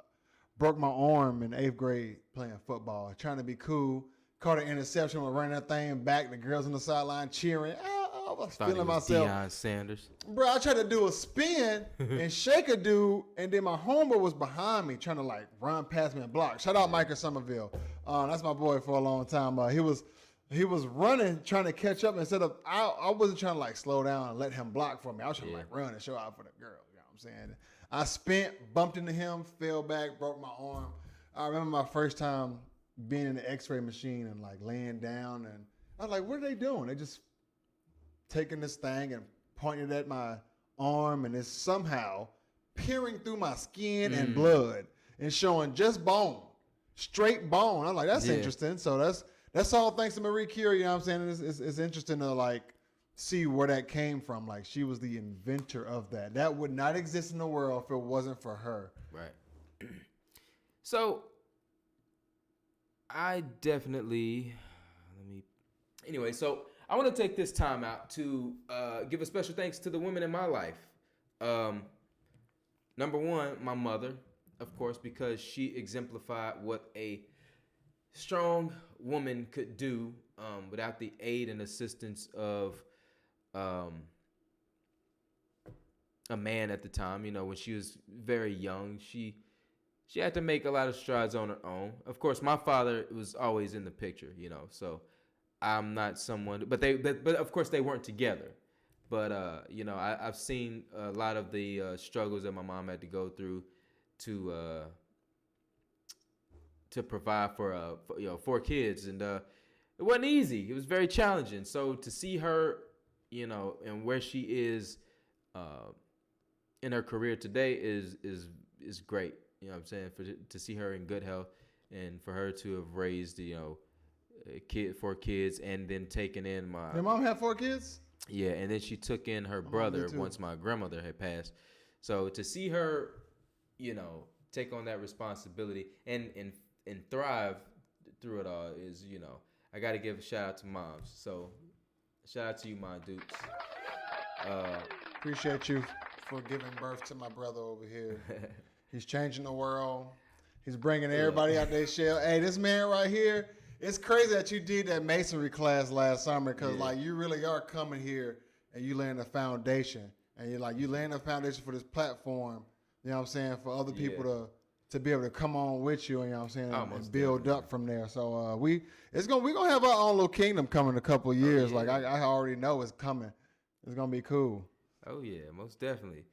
broke my arm in 8th grade playing football, trying to be cool. Caught an interception, was running that thing back. The girls on the sideline cheering. I was feeling myself. Deion Sanders. Bro, I tried to do a spin and shake a dude, and then my homeboy was behind me trying to like run past me and block. Shout out Micah Somerville. That's my boy for a long time. He was running, trying to catch up. Instead of I wasn't trying to like slow down and let him block for me. I was trying to like run and show out for the girl. You know what I'm saying? I spent, bumped into him, fell back, broke my arm. I remember my first time being in the X-ray machine and like laying down, and I was like, what are they doing? They just taking this thing and pointing it at my arm, and it's somehow peering through my skin and blood and showing just bone, straight bone. I'm like, that's interesting. So that's all thanks to Marie Curie. You know what I'm saying? It's interesting to like see where that came from. Like, she was the inventor of that. That would not exist in the world if it wasn't for her. Right. So I definitely so I want to take this time out to give a special thanks to the women in my life. Number one, my mother, of course, because she exemplified what a strong woman could do without the aid and assistance of a man at the time. You know, when she was very young, she had to make a lot of strides on her own. Of course, my father was always in the picture, you know, so I'm not someone, but but of course they weren't together. But you know, I've seen a lot of the struggles that my mom had to go through to provide for you know, 4 kids, and it wasn't easy. It was very challenging. So to see her, you know, and where she is in her career today is great. You know what I'm saying? To see her in good health, and for her to have raised, you know, 4 kids, and then taken in my. Your mom had 4 kids? Yeah, and then she took in her brother once my grandmother had passed. So to see her, you know, take on that responsibility and thrive through it all is, you know, I got to give a shout out to moms. So shout out to you, Mom Dukes. Appreciate you for giving birth to my brother over here. He's changing the world. He's bringing everybody out their shell. Hey, this man right here, it's crazy that you did that masonry class last summer, because like you really are coming here and you laying the foundation, and you laying the foundation for this platform. You know what I'm saying? For other people to be able to come on with you, you know what I'm saying, and build up from there. So we're gonna have our own little kingdom coming in a couple of years. Like I already know it's coming. It's gonna be cool. Oh yeah, most definitely.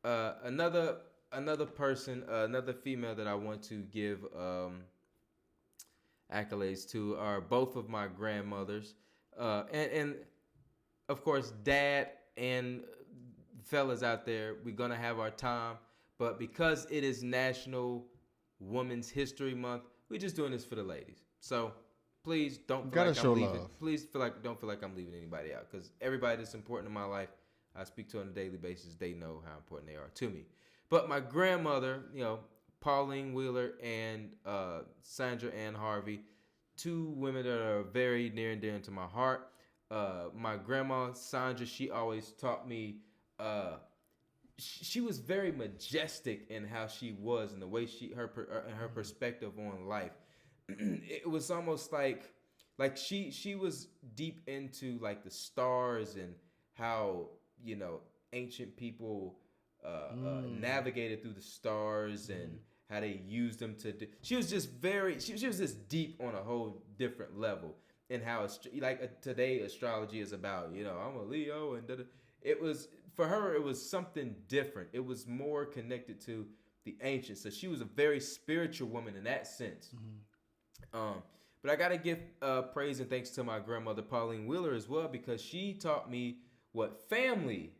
Another person, another female that I want to give accolades to are both of my grandmothers, and of course, Dad and fellas out there. We're gonna have our time, but because it is National Women's History Month, we're just doing this for the ladies. So please don't feel like I'm leaving. Please don't feel like I'm leaving anybody out, because everybody that's important in my life, I speak to on a daily basis. They know how important they are to me. But my grandmother, you know, Pauline Wheeler and Sandra Ann Harvey, 2 women that are very near and dear to my heart. My grandma, Sandra, she always taught me, she was very majestic in how she was and the way her perspective on life. It was almost like she was deep into like the stars and how, you know, ancient people navigated through the stars and how they used them to do. She was just deep on a whole different level, and how today astrology is about, you know, I'm a Leo, and it was, for her, it was something different. It was more connected to the ancients. So she was a very spiritual woman in that sense. But I gotta give praise and thanks to my grandmother Pauline Wheeler as well, because she taught me what family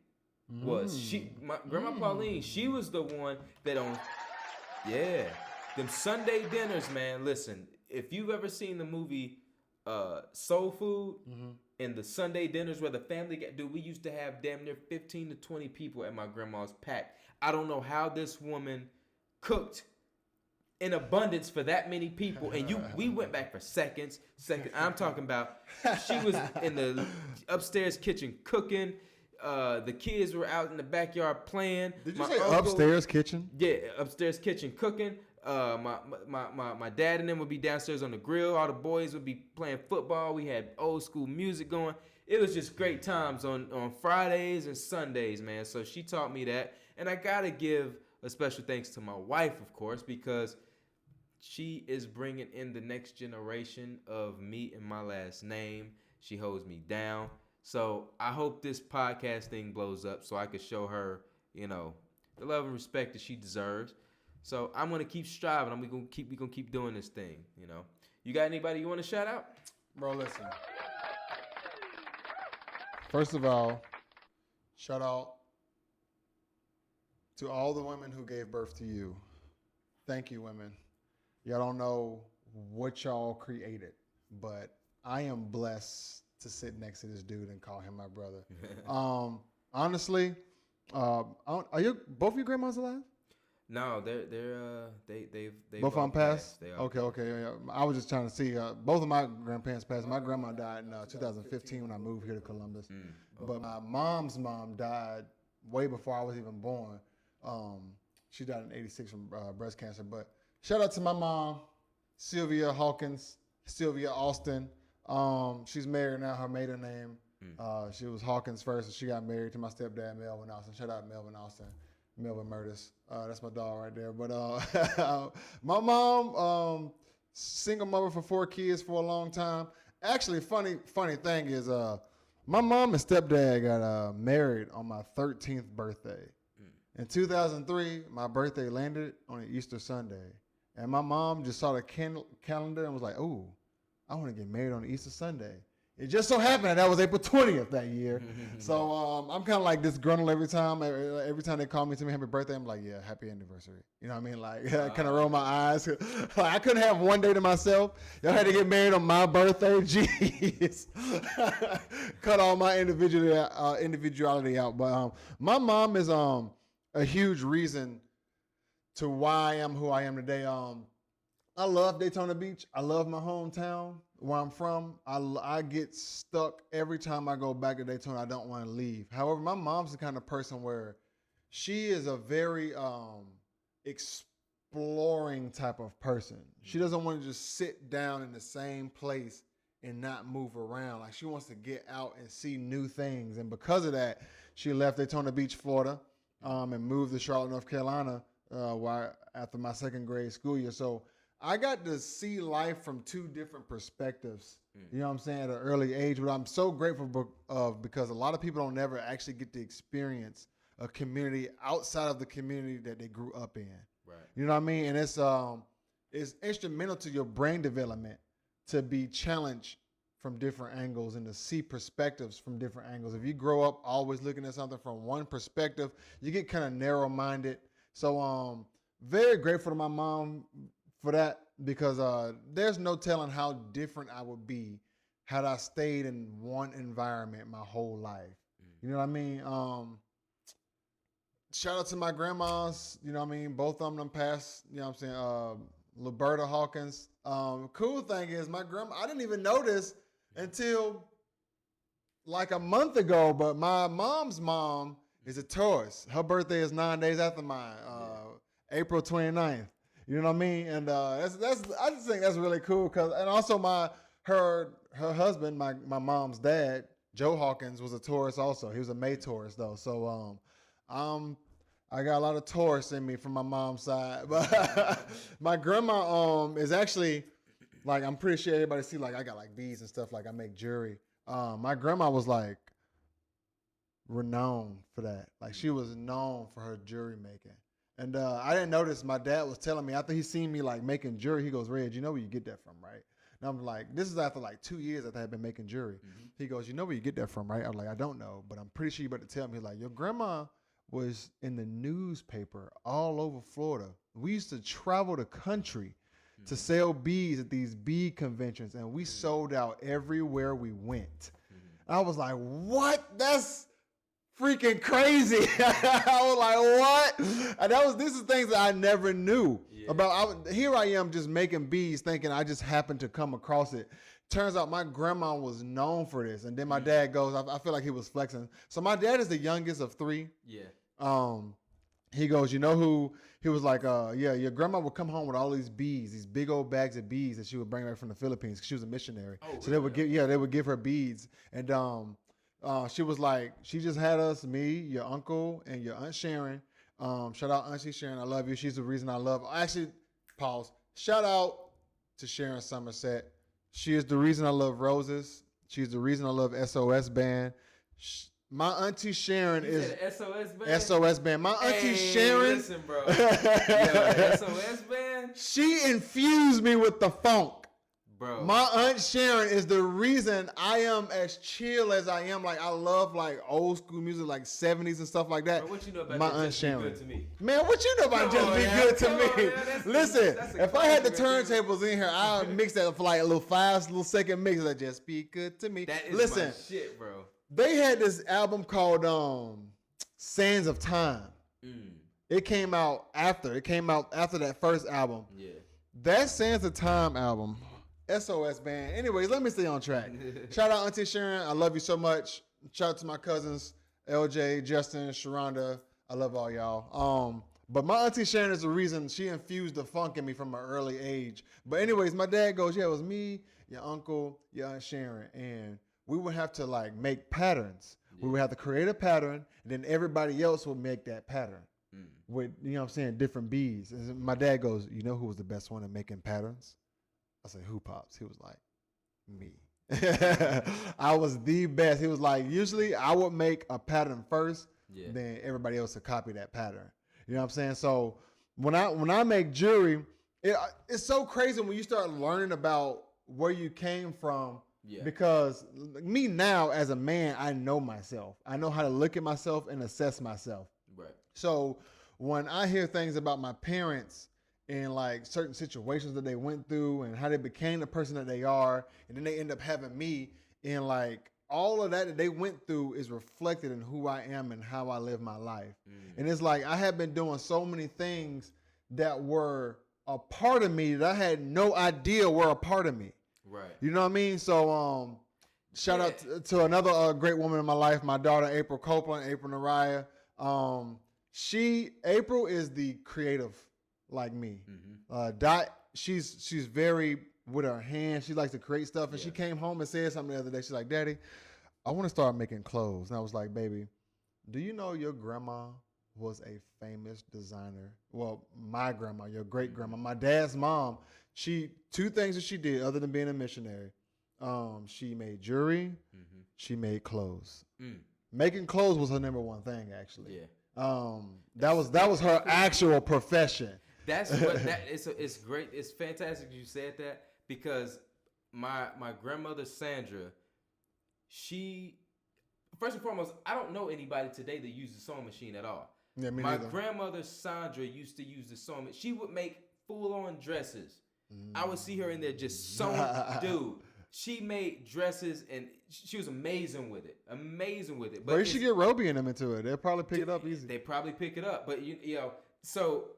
was. My grandma Pauline, she was the one that them Sunday dinners, man. Listen, if you've ever seen the movie Soul Food, and the Sunday dinners where the family we used to have damn near 15 to 20 people at my grandma's pack. I don't know how this woman cooked in abundance for that many people, and we went back for seconds. I'm talking about, she was in the upstairs kitchen cooking. The kids were out in the backyard playing. Did you say upstairs kitchen? Yeah, upstairs kitchen cooking. My dad and them would be downstairs on the grill. All the boys would be playing football. We had old school music going. It was just great times on Fridays and Sundays, man. So she taught me that. And I got to give a special thanks to my wife, of course, because she is bringing in the next generation of me and my last name. She holds me down. So I hope this podcast thing blows up so I could show her, you know, the love and respect that she deserves. So I'm gonna keep striving. We gonna keep doing this thing. You know, you got anybody you want to shout out? Bro, listen. First of all, shout out to all the women who gave birth to you. Thank you, women. Y'all don't know what y'all created, but I am blessed to sit next to this dude and call him my brother. Honestly, are both your grandmas alive? No, they've both of them passed. Okay. Yeah. I was just trying to see. Both of my grandparents passed. My grandma died in 2015 when I moved here to Columbus. But my mom's mom died way before I was even born. She died in '86 from breast cancer. But shout out to my mom, Sylvia Hawkins, Sylvia Austin. She's married now. Her maiden name. She was Hawkins first, and she got married to my stepdad, Melvin Austin. Shout out Melvin Austin. Melvin Murtis. That's my dog right there. But my mom, single mother for 4 kids for a long time. Actually, funny thing is, my mom and stepdad got married on my 13th birthday. In 2003, my birthday landed on an Easter Sunday, and my mom just saw the calendar and was like, "Oh, I want to get married on Easter Sunday." It just so happened that was April 20th that year. So I'm kind of like disgruntled every time. Every time they call me to me happy birthday, I'm like, yeah, happy anniversary. You know what I mean? Like, I kind of roll my eyes. Like, I couldn't have one day to myself. Y'all had to get married on my birthday. Jeez. Cut all my individuality out. But my mom is a huge reason to why I am who I am today. I love Daytona Beach. I love my hometown where I'm from. I get stuck every time I go back to Daytona. I don't want to leave. However, my mom's the kind of person where she is a very exploring type of person. She doesn't want to just sit down in the same place and not move around. Like, she wants to get out and see new things. And because of that, she left Daytona Beach, Florida, and moved to Charlotte, North Carolina after my second grade school year. So I got to see life from two different perspectives, you know what I'm saying, at an early age, but I'm so grateful of because a lot of people don't never actually get to experience a community outside of the community that they grew up in. Right. You know what I mean? And it's instrumental to your brain development to be challenged from different angles and to see perspectives from different angles. If you grow up always looking at something from one perspective, you get kind of narrow-minded. So very grateful to my mom for that, because there's no telling how different I would be had I stayed in one environment my whole life. You know what I mean? Shout out to my grandmas, you know what I mean? Both of them passed, you know what I'm saying? Liberta Hawkins. Cool thing is, my grandma, I didn't even notice until like a month ago, but my mom's mom is a Taurus. Her birthday is 9 days after mine, April 29th. You know what I mean? And I just think that's really cool, and also her husband, my mom's dad, Joe Hawkins, was a Taurus also. He was a May Taurus though. So I got a lot of Taurus in me from my mom's side. But my grandma is actually, like, I'm pretty sure everybody see, like, I got like beads and stuff, like I make jewelry. My grandma was like renowned for that. Like, she was known for her jewelry making. And I didn't notice, my dad was telling me, after he seen me like making jewelry, he goes, "Reg, you know where you get that from, right?" And I'm like, this is after like 2 years after I had been making jewelry. Mm-hmm. He goes, "You know where you get that from, right?" I'm like, "I don't know, but I'm pretty sure you better tell me." He's like, "Your grandma was in the newspaper all over Florida. We used to travel the country to sell beads at these bead conventions, and we sold out everywhere we went." I was like, "What? That's freaking crazy." I was like, "What?" And this is things that I never knew about. Here I am just making beads, thinking I just happened to come across it. Turns out my grandma was known for this. And then my dad goes, I feel like he was flexing. So my dad is the youngest of three. Yeah. He goes, "You know who?" He was like, "Yeah, your grandma would come home with all these beads, these big old bags of beads that she would bring back from the Philippines, because she was a missionary." Oh, so really? They would give her beads. And she was like, she just had us, me, your uncle, and your Aunt Sharon. Shout out Auntie Sharon, I love you. She's the reason I love. Actually, pause. Shout out to Sharon Somerset. She is the reason I love Roses. She's the reason I love SOS Band. My Auntie Sharon is SOS Band. SOS Band. My Auntie Sharon. Listen, bro. Yo, SOS Band. She infused me with the funk. Bro. My Aunt Sharon is the reason I am as chill as I am. Like, I love like old school music, like 70s and stuff like that. Bro, what you know about my Aunt Sharon? Be Good to Me? Man, what you know about Just Be Good to Me? Listen, if I had the turntables in here, I'd mix that for like a little 5-second mix of Just Be Good to Me. That is my shit, bro. They had this album called Sands of Time. It came out after that first album. Yeah. That Sands of Time album, SOS Band. Anyways, let me stay on track. Shout out Auntie Sharon. I love you so much. Shout out to my cousins, LJ, Justin, Sharonda. I love all y'all. But my Auntie Sharon is the reason she infused the funk in me from an early age. But anyways, my dad goes, "Yeah, it was me, your uncle, your Aunt Sharon." And we would have to like make patterns. Yeah. We would have to create a pattern, and then everybody else would make that pattern with, you know what I'm saying, different beads. And my dad goes, "You know who was the best one at making patterns?" I said, "Who, Pops?" He was like, "Me." I was the best. He was like, usually I would make a pattern first, Yeah. then everybody else would copy that pattern. You know what I'm saying? So when I make jewelry, it's so crazy when you start learning about where you came from. Yeah. Because me now as a man, I know myself. I know how to look at myself and assess myself. Right. So when I hear things about my parents and like certain situations that they went through and how they became the person that they are, and then they end up having me, and like all of that they went through is reflected in who I am and how I live my life. And it's like I have been doing so many things that were a part of me that I had no idea were a part of me. Right. You know what I mean? So shout out to another great woman in my life, my daughter April Copeland, April Naraya. April is the creative like me. Dot, she's very with her hands. She likes to create stuff. And she came home and said something the other day. She's like, Daddy, I want to start making clothes. And I was like, baby, do you know your grandma was a famous designer? Well, my grandma, your great grandma, my dad's mom, two things that she did other than being a missionary. She made jewelry, she made clothes. Making clothes was her number one thing, actually. Yeah. That was her actual profession. That's what it's great. It's fantastic you said that, because my grandmother Sandra, she, first and foremost, I don't know anybody today that uses a sewing machine at all. Yeah, me my neither. grandmother Sandra used to use the sewing machine. She would make full-on dresses. I would see her in there just sewing. Dude, she made dresses and she was amazing with it. But But you should get Roby and them into it. They'll probably pick it up easy. They probably pick it up. But you know, so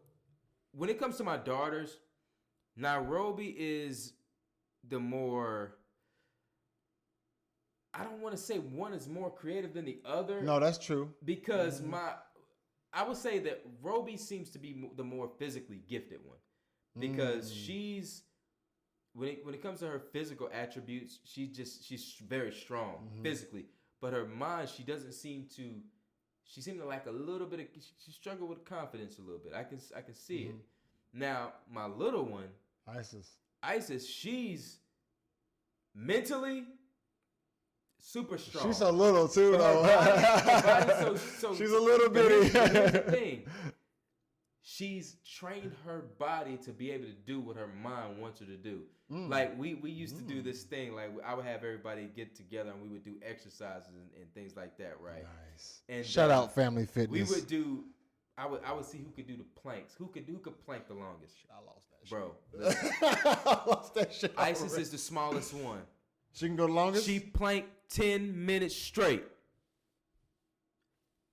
when it comes to my daughters, Nairobi is the more, I don't want to say one is more creative than the other. No, that's true. Because I would say that Roby seems to be the more physically gifted one, because she's, when it comes to her physical attributes, she's very strong physically, but her mind, she seems to lack a little bit of, she struggled with confidence a little bit. I can see it. Now, my little one, Isis, she's mentally super strong. She's a little too, though. Her body She's a little bitty. Here's the thing. She's trained her body to be able to do what her mind wants her to do. Like we used to do this thing. Like I would have everybody get together and we would do exercises and things like that, right? Nice. And shout out Family Fitness. We would do. I would see who could do the planks. Who could plank the longest? I lost that shit. Bro. I lost that shit. Isis is the smallest one. She can go the longest? She planked 10 minutes straight.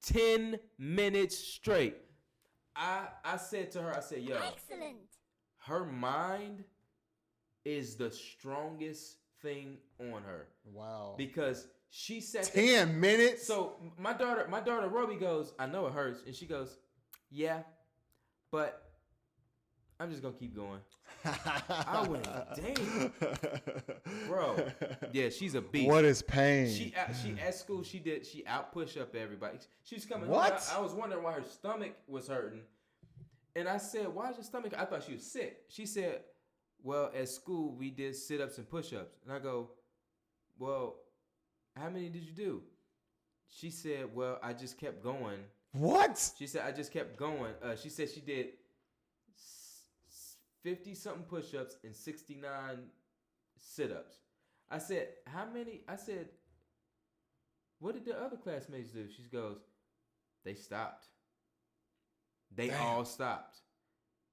10 minutes straight. I said to her, I said, yo. Excellent. Her mind is the strongest thing on her. Wow. Because she said 10 minutes? So my daughter Roby goes, I know it hurts. And she goes, yeah, but I'm just gonna keep going. I went, dang, bro. Yeah, she's a beast. What is pain? She at school she out push up everybody. She was coming What? home. I was wondering why her stomach was hurting, and I said, "Why is your stomach?" I thought she was sick. She said, "Well, at school we did sit ups and push ups," and I go, "Well, how many did you do?" She said, "Well, I just kept going." What? She said, "I just kept going." She said she did 50-something push-ups and 69 sit-ups. I said, how many? I said, what did the other classmates do? She goes, they stopped. They all stopped.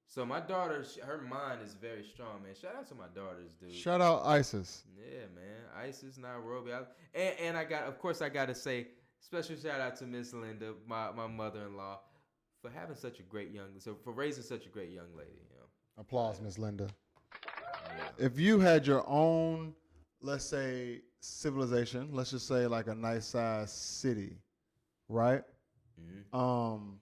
So my daughter, her mind is very strong, man. Shout out to my daughters, dude. Shout out Isis. Yeah, man. Isis, Nairobi. And I got to say, special shout out to Miss Linda, my mother-in-law, for having such a great for raising such a great young lady, you know. Applause, Miss Linda. If you had your own, let's say, civilization, let's just say like a nice size city, right? How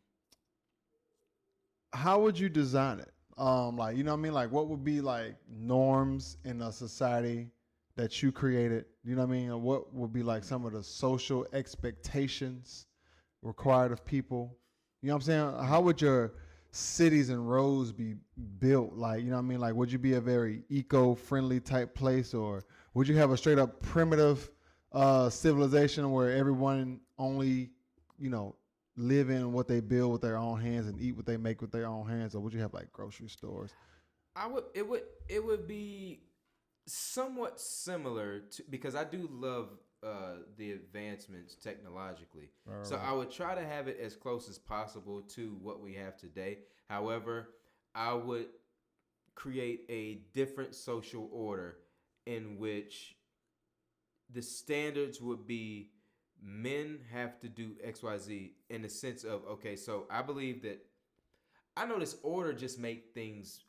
would you design it? Like, you know what I mean? Like, what would be like norms in a society that you created? You know what I mean? And what would be like some of the social expectations required of people? You know what I'm saying? How would your cities and roads be built? Like, you know what I mean? Like, would you be a very eco-friendly type place, or Would you have a straight up primitive civilization where everyone only, live in what they build with their own hands and eat what they make with their own hands, or would you have like grocery stores? It would be somewhat similar to, because I do love the advancements technologically. So I would try to have it as close as possible to what we have today. However, I would create a different social order in which the standards would be men have to do XYZ in the sense of, okay, so I believe that I know this order just make things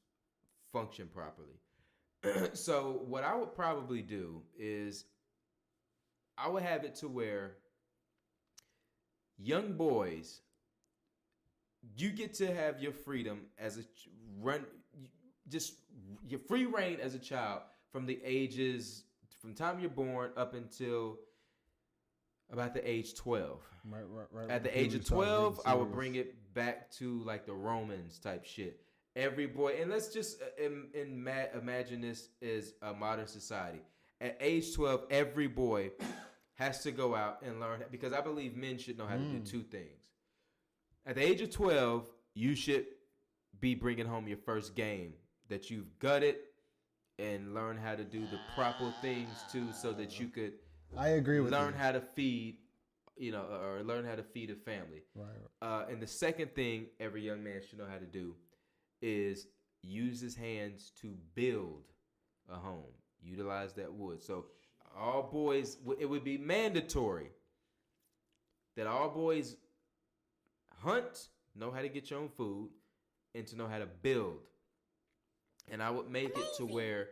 function properly. So what I would probably do is I would have it to where young boys, you get to have your freedom as just your free reign as a child from the time you're born up until about the age 12. Right. At the age of 12, I would bring it back to like the Romans type shit. Every boy, and let's just imagine this as a modern society. At age 12, every boy has to go out and learn, because I believe men should know how to do two things. At the age of 12, you should be bringing home your first game that you've gutted and learn how to do the proper things too, so that you could I agree with learn you. how to feed, or learn how to feed a family. Right. And the second thing every young man should know how to do is use his hands to build a home. Utilize that wood. So all boys, it would be mandatory that all boys hunt, know how to get your own food, and to know how to build. And I would make it to where,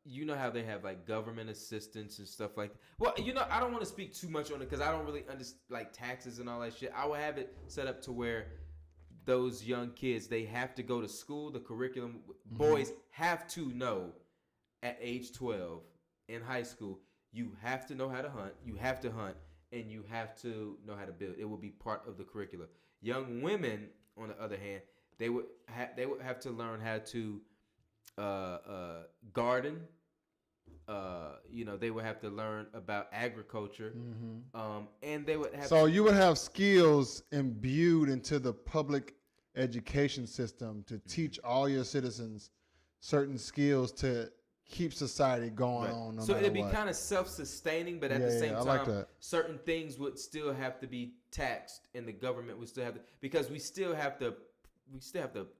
you know how they have like government assistance and stuff like that. Well, I don't want to speak too much on it because I don't really understand like taxes and all that shit. I would have it set up to where those young kids, they have to go to school. The curriculum, boys have to know at age 12 in high school, you have to know how to hunt. You have to hunt, and you have to know how to build. It will be part of the curriculum. Young women, on the other hand, they would have to learn how to garden. They would have to learn about agriculture, and they would have. So you would have skills imbued into the public education system to teach all your citizens certain skills to keep society going on. No so matter it'd be what. kind of self-sustaining, but at the same time, certain things would still have to be taxed, and the government would still have to, because we still have to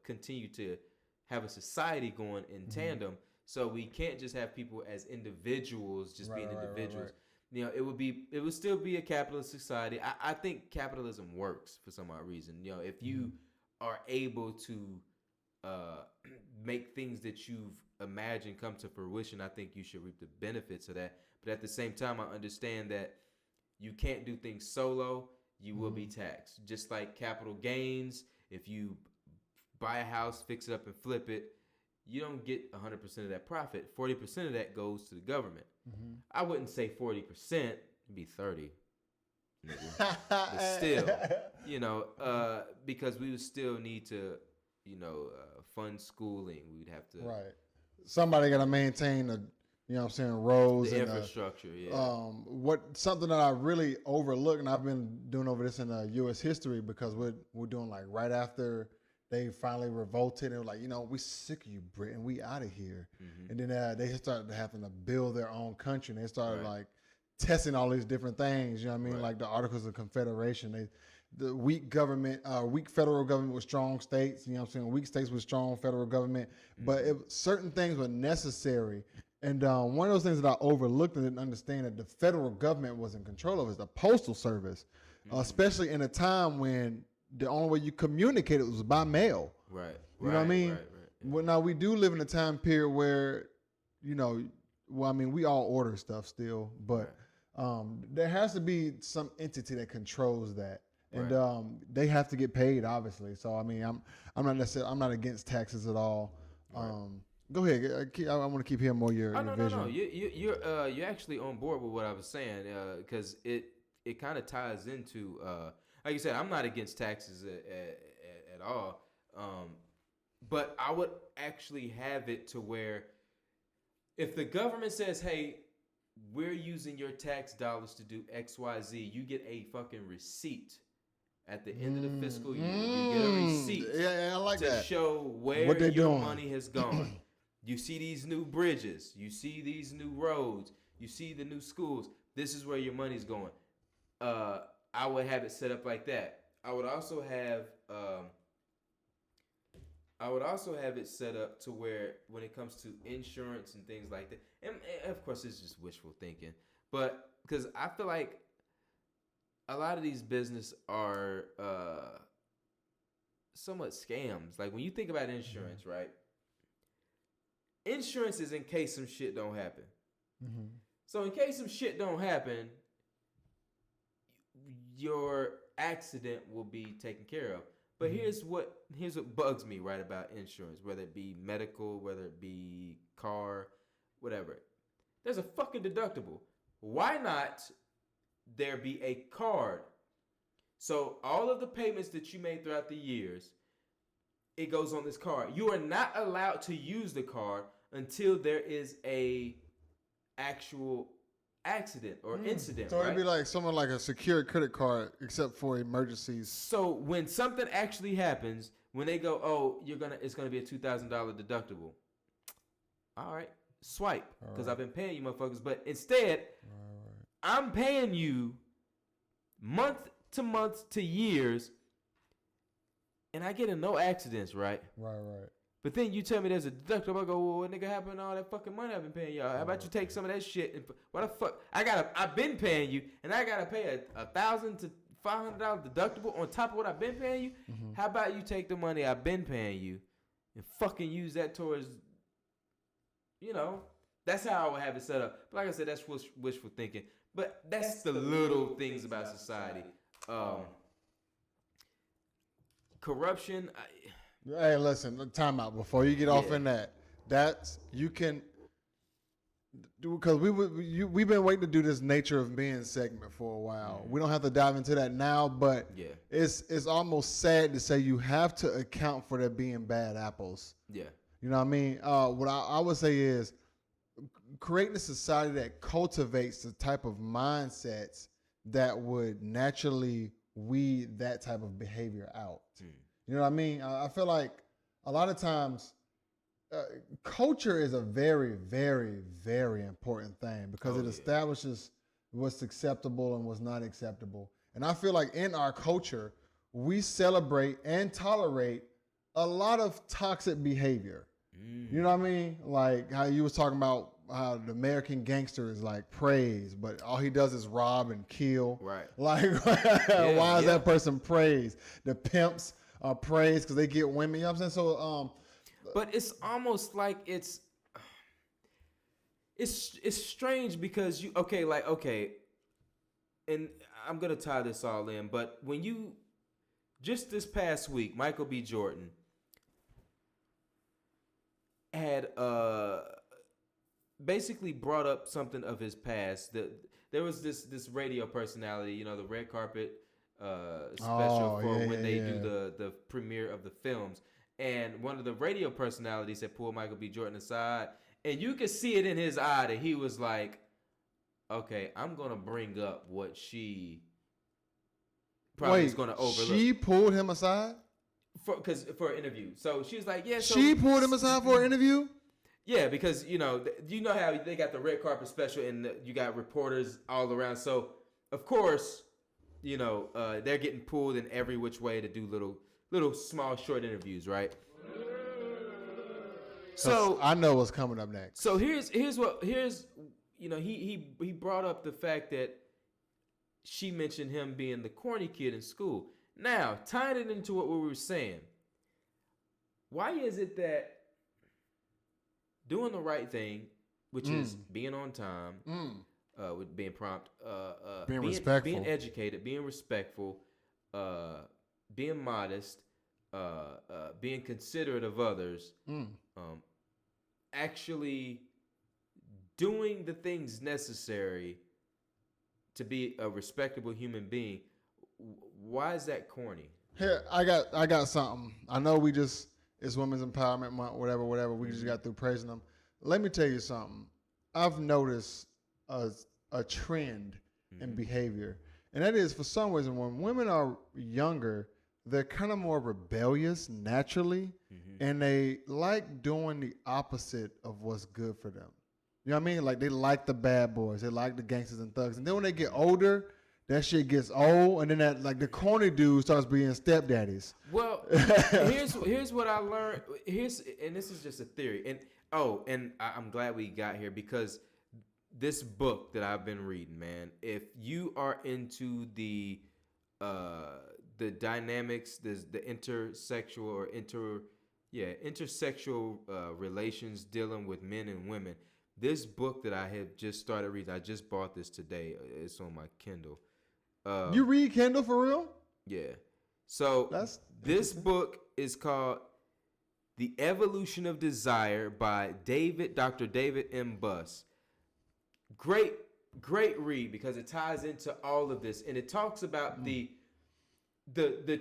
continue to have a society going in tandem. So we can't just have people as individuals, just being individuals. Right. It would still be a capitalist society. I think capitalism works for some odd reason. If you are able to make things that you've imagined come to fruition, I think you should reap the benefits of that. But at the same time, I understand that you can't do things solo. You will be taxed. Just like capital gains, if you buy a house, fix it up, and flip it, you don't get 100% of that profit. 40% of that goes to the government. I wouldn't say 40%, it'd be 30. But still, because we would still need to, fund schooling. We'd have to. Right. Somebody got to maintain roads the and infrastructure. Something that I really overlooked, and I've been doing over this in U.S. history, because we're doing like right after they finally revolted and were like, we sick of you, Britain. We out of here. And then they started having to build their own country. And they started like testing all these different things. You know what I mean? Like the Articles of Confederation. The weak government, weak federal government with strong states. You know what I'm saying? Weak states with strong federal government. But certain things were necessary. And one of those things that I overlooked and didn't understand that the federal government was in control of is the postal service, especially in a time when the only way you communicated was by mail. Right. You know what I mean? Right. Well, now we do live in a time period where, we all order stuff still, but there has to be some entity that controls that, and they have to get paid, obviously. So I'm not against taxes at all. Go ahead. I want to keep hearing more your vision. No. You're actually on board with what I was saying, because it kind of ties into. Like you said, I'm not against taxes at all, but I would actually have it to where If the government says, "Hey, we're using your tax dollars to do XYZ," you get a fucking receipt at the end of the fiscal year. You get a receipt Yeah, I like to that. show where What they your doing. money has gone. You see these new bridges. You see these new roads. You see the new schools. This is where your money's going. I would have it set up like that. I would also have it set up to where when it comes to insurance and things like that, and of course it's just wishful thinking, but because I feel like a lot of these business are somewhat scams. Like when you think about insurance, right? Insurance is in case some shit don't happen. So in case some shit don't happen, your accident will be taken care of. But here's what bugs me right about insurance, whether it be medical, whether it be car, whatever. There's a fucking deductible. Why not there be a card? So all of the payments that you made throughout the years, it goes on this card. You are not allowed to use the card until there is a actual accident or incident. So right? it'd be like someone like a secured credit card, except for emergencies. So when something actually happens, when they go, "Oh, it's gonna be a $2,000 deductible," all right, swipe, because I've been paying you, motherfuckers. But instead, I'm paying you month to month to years, and I get in no accidents, right? Right. But then you tell me there's a deductible. I go, "Well, what nigga happened to all that fucking money I've been paying y'all? How about you take some of that shit and what the fuck? I've been paying you, and I gotta pay a $1,000 to $500 deductible on top of what I've been paying you. How about you take the money I've been paying you and fucking use that towards, that's how I would have it set up. But like I said, that's wishful thinking. But that's the little things about society. Corruption. Hey, listen, time out before you get off in that. That's you can because we've been waiting to do this nature of men segment for a while. We don't have to dive into that now, but it's almost sad to say you have to account for there being bad apples. Yeah. You know what I mean? What I would say is creating a society that cultivates the type of mindsets that would naturally weed that type of behavior out. You know what I mean? I feel like a lot of times culture is a very, very, very important thing because it establishes what's acceptable and what's not acceptable. And I feel like in our culture, we celebrate and tolerate a lot of toxic behavior. You know what I mean? Like how you was talking about how the American gangster is like praised, but all he does is rob and kill. Right. Like, why is that person praised? The pimps are praised because they get women. You know what I'm saying? So, but it's almost like it's strange because and I'm gonna tie this all in, but when you just this past week, Michael B. Jordan had basically brought up something of his past. There was this radio personality, the red carpet special for when they do the premiere of the films. And one of the radio personalities had pulled Michael B. Jordan aside, and you could see it in his eye that he was like, "Okay, I'm gonna bring up what she probably is gonna overlook." She pulled him aside for an interview. So she was like, "Yeah." So she pulled him aside for an interview. Yeah, because you know how they got the red carpet special and you got reporters all around. So of course, they're getting pulled in every which way to do little small short interviews, right? So I know what's coming up next. So here's he brought up the fact that she mentioned him being the corny kid in school. Now, tying it into what we were saying, why is it that doing the right thing, which is being on time, with being prompt, being respectful, being educated, being respectful, being modest, being considerate of others, actually doing the things necessary to be a respectable human being, why is that corny? Here, I got something. I know it's Women's Empowerment Month, whatever. We just got through praising them. let me tell you something. I've noticed a trend in behavior, and that is for some reason when women are younger, they're kind of more rebellious naturally, and they like doing the opposite of what's good for them. You know what I mean? Like they like the bad boys, they like the gangsters and thugs, and then when they get older, that shit gets old, and then that like the corny dude starts being stepdaddies. Well, here's what I learned. And this is just a theory. And I'm glad we got here because this book that I've been reading, man. If you are into the dynamics, the intersexual or intersexual relations dealing with men and women. This book that I have just started reading, I just bought this today. It's on my Kindle. You read Kindle for real? Yeah. So this book is called The Evolution of Desire by Dr. David M. Buss. Great read because it ties into all of this and it talks about the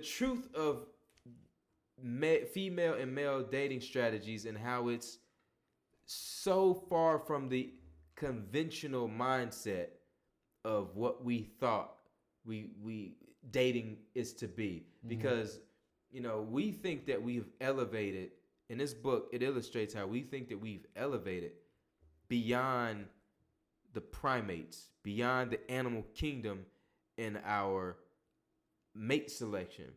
truth of female and male dating strategies and how it's so far from the conventional mindset of what we thought we dating is to be, because we think that we've elevated. In this book it illustrates how we think that we've elevated beyond the primates, beyond the animal kingdom in our mate selection.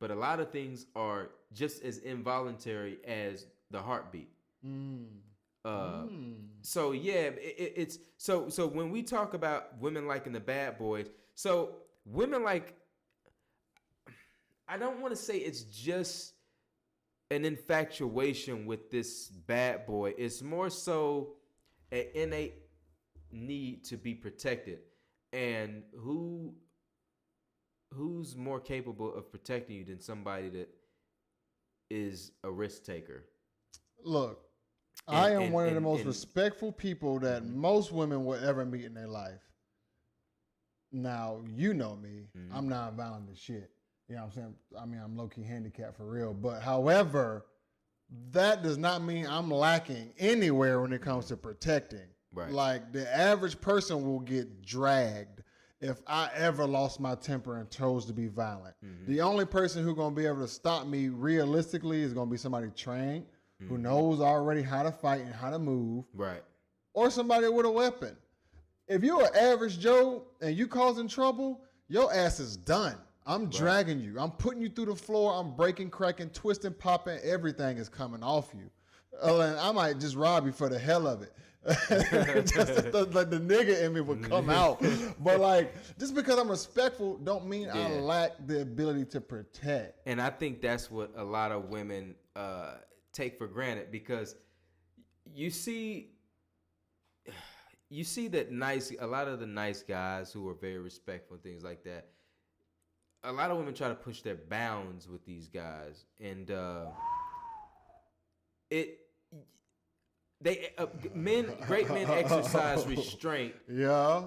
But a lot of things are just as involuntary as the heartbeat. So yeah, it's so when we talk about women liking the bad boys, so women like, I don't want to say it's just an infatuation with this bad boy. It's more so an innate need to be protected. And who's more capable of protecting you than somebody that is a risk taker? Look, I am one of the most respectful people that most women will ever meet in their life. Now, you know me. I'm not violent as shit. You know what I'm saying? I mean, I'm low-key handicapped for real. But however, that does not mean I'm lacking anywhere when it comes to protecting. Right. Like, the average person will get dragged if I ever lost my temper and chose to be violent. The only person who's going to be able to stop me realistically is going to be somebody trained, who knows already how to fight and how to move. Right. Or somebody with a weapon. If you're an average Joe and you causing trouble, your ass is done. I'm dragging you. I'm putting you through the floor. I'm breaking, cracking, twisting, popping. Everything is coming off you. And I might just rob you for the hell of it. Just like the nigga in me would come out. But like, just because I'm respectful don't mean I lack the ability to protect. And I think that's what a lot of women take for granted, because you see that a lot of the nice guys who are very respectful and things like that, a lot of women try to push their bounds with these guys, and great men exercise restraint. Yeah.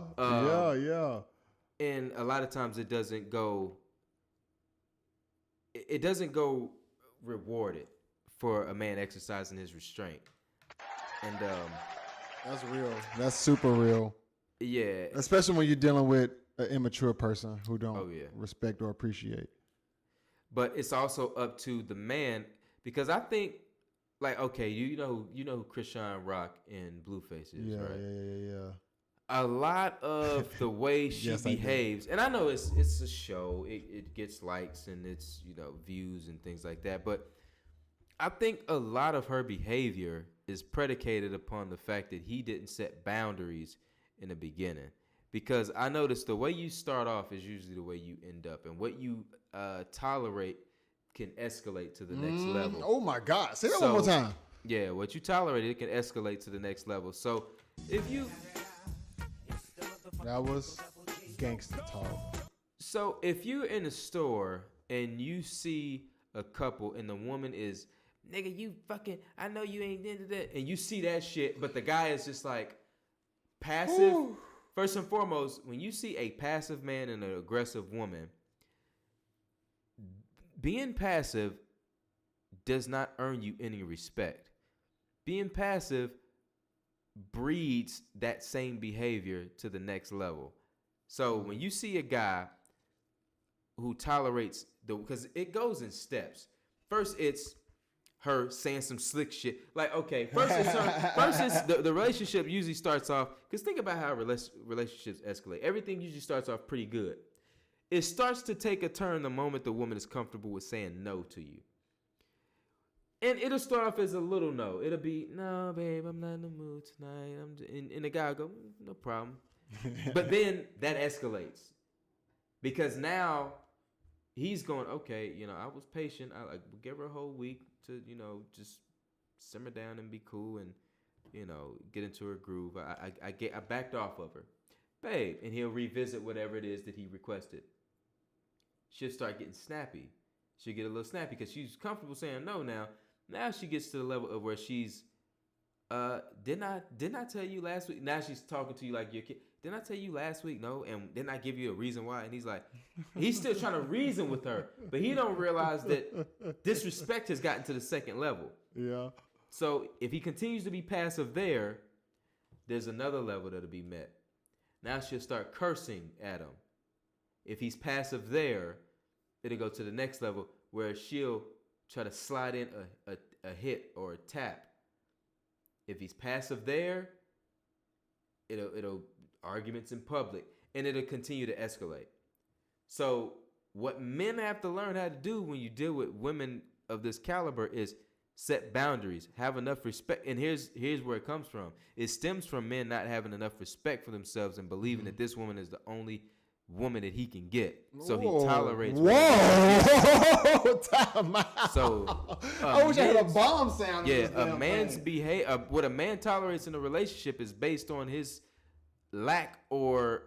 And a lot of times it doesn't go rewarded for a man exercising his restraint. And that's real. That's super real. Yeah. Especially when you're dealing with an immature person who don't respect or appreciate. But it's also up to the man, because I think, like, okay, you know who Krishan Rock in Blueface is, right? Yeah. A lot of the way she behaves, and I know it's a show, it gets likes and it's views and things like that, but I think a lot of her behavior is predicated upon the fact that he didn't set boundaries in the beginning. Because I noticed the way you start off is usually the way you end up, and what you tolerate can escalate to the next level. Oh my God! Say that one more time. Yeah, what you tolerate, it can escalate to the next level. So that was gangster talk. So if you're in a store and you see a couple and the woman is, nigga, you fucking, I know you ain't into that, and you see that shit, but the guy is just like passive. Ooh. First and foremost, when you see a passive man and an aggressive woman, being passive does not earn you any respect. being passive breeds that same behavior to the next level. So when you see a guy who tolerates because it goes in steps. First, it's her saying some slick shit. Like, okay, first it's the relationship usually starts off, because think about how relationships escalate. Everything usually starts off pretty good. It starts to take a turn the moment the woman is comfortable with saying no to you. And it'll start off as a little no. It'll be, no, babe, I'm not in the mood tonight. And the guy will go, no problem. But then that escalates. Because now he's going, okay, I was patient. I give her a whole week to, just simmer down and be cool and, get into her groove. I backed off of her. Babe. And he'll revisit whatever it is that he requested. She'll start getting snappy. She'll get a little snappy because she's comfortable saying no now. Now she gets to the level of where she's, didn't I tell you last week? Now she's talking to you like your kid. Didn't I tell you last week? No. And didn't I give you a reason why? And he's like, he's still trying to reason with her, but he don't realize that disrespect has gotten to the second level. Yeah. So if he continues to be passive there's another level that'll be met. Now she'll start cursing at him. If he's passive there, it'll go to the next level where she'll try to slide in a hit or a tap. If he's passive there, it'll arguments in public, and it'll continue to escalate. So what men have to learn how to do when you deal with women of this caliber is set boundaries, have enough respect. And here's where it comes from. It stems from men not having enough respect for themselves and believing that this woman is the only woman that he can get. So he tolerates. Whoa! Time out. So I wish I had a bomb sound. Yeah, a man's what a man tolerates in a relationship is based on his lack or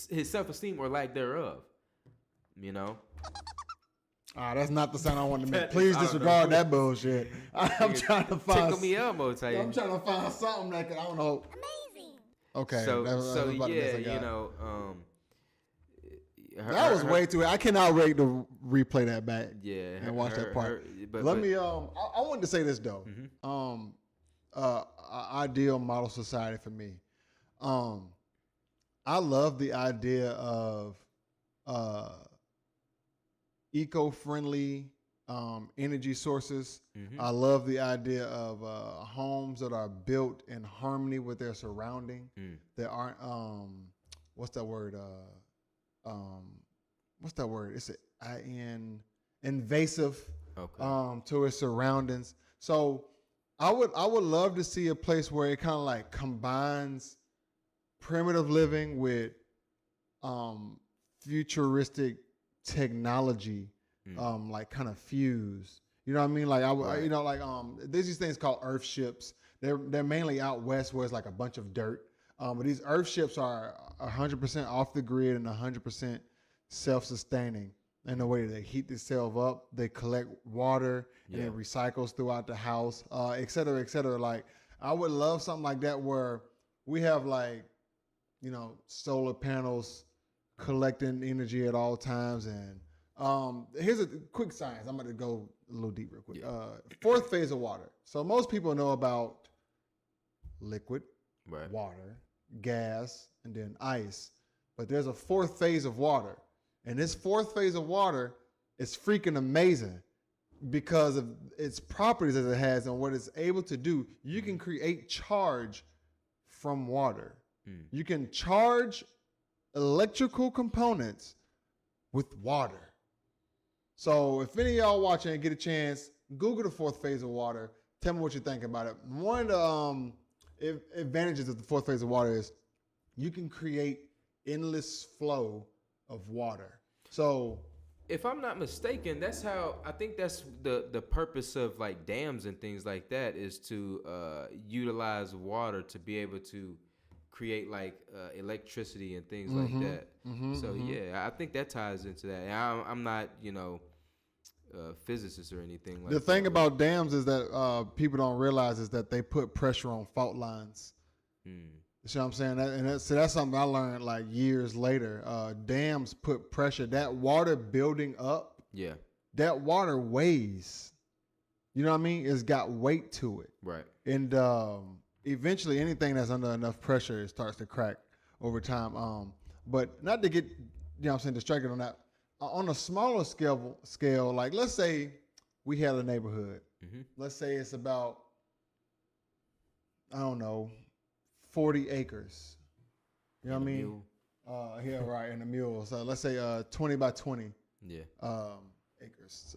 his self-esteem or lack thereof. That's not the sound I want to make. Please disregard that bullshit. I'm trying to find. Tickle me Elmo, tell you. I'm trying to find something that I don't know. Amazing. Okay. That was way too. I cannot wait to replay that back. Yeah, and watch that part. Let me. I wanted to say this though. Mm-hmm. Ideal model society for me. I love the idea of eco-friendly energy sources. Mm-hmm. I love the idea of homes that are built in harmony with their surrounding. That aren't what's that word? It's invasive to its surroundings. So I would love to see a place where it kind of like combines primitive living with futuristic technology, like kind of fused. You know what I mean? Like there's these things called earth ships. They're mainly out west where it's like a bunch of dirt. But these earth ships are 100% off the grid and 100% self-sustaining in the way that they heat themselves up, they collect water, and it recycles throughout the house, et cetera, et cetera. Like, I would love something like that where we have solar panels collecting energy at all times. And here's a quick science. I'm going to go a little deep real quick. Fourth phase of water. So most people know about liquid, water, gas, and then ice. But there's a fourth phase of water. And this fourth phase of water is freaking amazing because of its properties that it has and what it's able to do. You can create charge from water. You can charge electrical components with water. So if any of y'all watching and get a chance, Google the fourth phase of water. Tell me what you think about it. One of the advantages of the fourth phase of water is you can create endless flow of water. So if I'm not mistaken, that's how I think that's the purpose of like dams and things like that is to utilize water to be able to create like electricity and things like that. Yeah, I think that ties into that. And I'm not, physicist or anything like that. The thing about dams is that people don't realize is that they put pressure on fault lines. You see what I'm saying? That's something I learned like years later. Dams put pressure. That water building up, that water weighs. You know what I mean? It's got weight to it. Right. And eventually anything that's under enough pressure, it starts to crack over time. But not to get, distracted on that. On a smaller scale, like let's say we had a neighborhood. Mm-hmm. Let's say it's about, 40 acres. You know what I mean? Yeah, right, and a mule. So let's say 20 by 20 acres.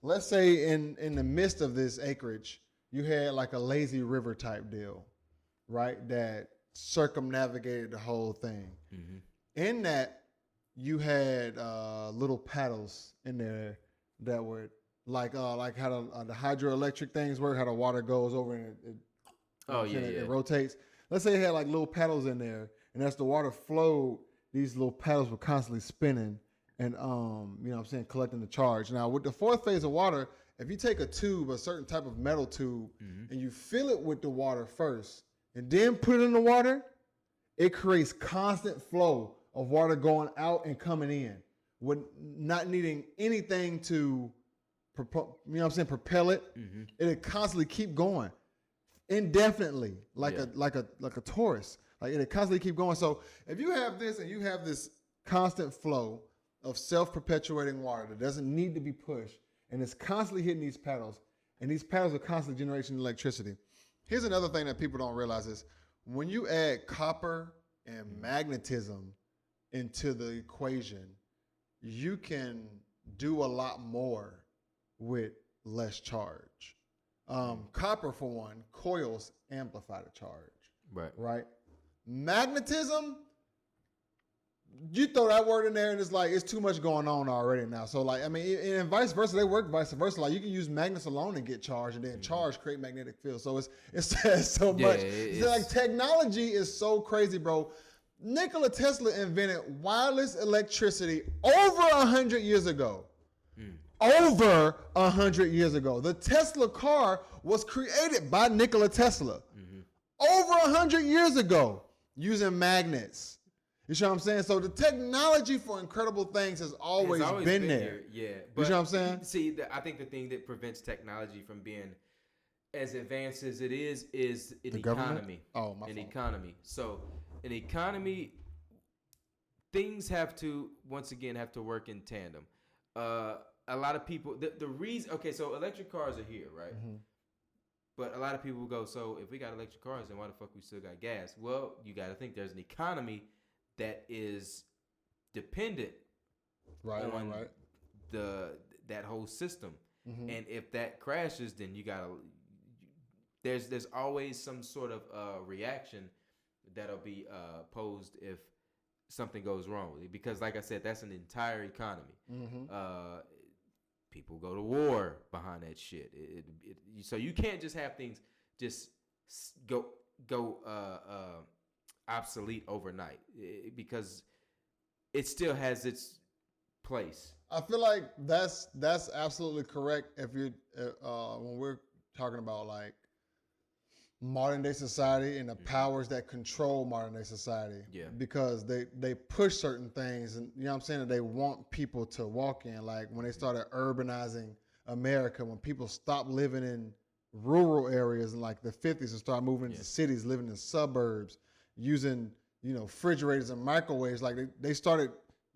Let's say in the midst of this acreage, you had like a lazy river type deal, right? That circumnavigated the whole thing. Mm-hmm. In that, you had little paddles in there that would like how the hydroelectric things work, how the water goes over and it rotates. Let's say it had like little paddles in there, and as the water flowed, these little paddles were constantly spinning and collecting the charge. Now with the fourth phase of water, if you take a tube, a certain type of metal tube, and you fill it with the water first and then put it in the water, it creates constant flow of water going out and coming in with not needing anything to propel it. Mm-hmm. It'll constantly keep going indefinitely, like a torus. Like it'll constantly keep going. So if you have this and you have this constant flow of self-perpetuating water that doesn't need to be pushed, and it's constantly hitting these paddles, and these paddles are constantly generating electricity. Here's another thing that people don't realize is when you add copper and magnetism into the equation, you can do a lot more with less charge. Copper, for one, coils amplify the charge. Right. Magnetism, you throw that word in there and it's like it's too much going on already now. So like and vice versa, they work vice versa. Like you can use magnets alone and get charged, and then charge create magnetic field. So it's so much. It's like technology is so crazy, bro. Nikola Tesla invented wireless electricity over 100 years ago. Over 100 years ago. The Tesla car was created by Nikola Tesla. Over 100 years ago using magnets. You see what I'm saying? So the technology for incredible things has always been there. Yeah. But, you see what I'm saying? See, I think the thing that prevents technology from being as advanced as it is an economy. Government? Oh, my fault. Economy. So an economy, things have to work in tandem. A lot of people, the reason, okay, so electric cars are here, right? Mm-hmm. But a lot of people will go, so if we got electric cars, then why the fuck we still got gas? Well, you got to think there's an economy that is dependent on that whole system. Mm-hmm. And if that crashes, then you got to, there's always some sort of reaction that'll be posed if something goes wrong with it. Because like I said, that's an entire economy. Mm-hmm. People go to war behind that shit. So you can't just have things just go obsolete overnight because it still has its place. I feel like that's absolutely correct. If you when we're talking about like modern day society and the powers that control modern day society, because they push certain things, and you know what I'm saying, that they want people to walk in. Like when they started urbanizing America, when people stopped living in rural areas in like the 50s and started moving into cities, living in suburbs, using refrigerators and microwaves, like they started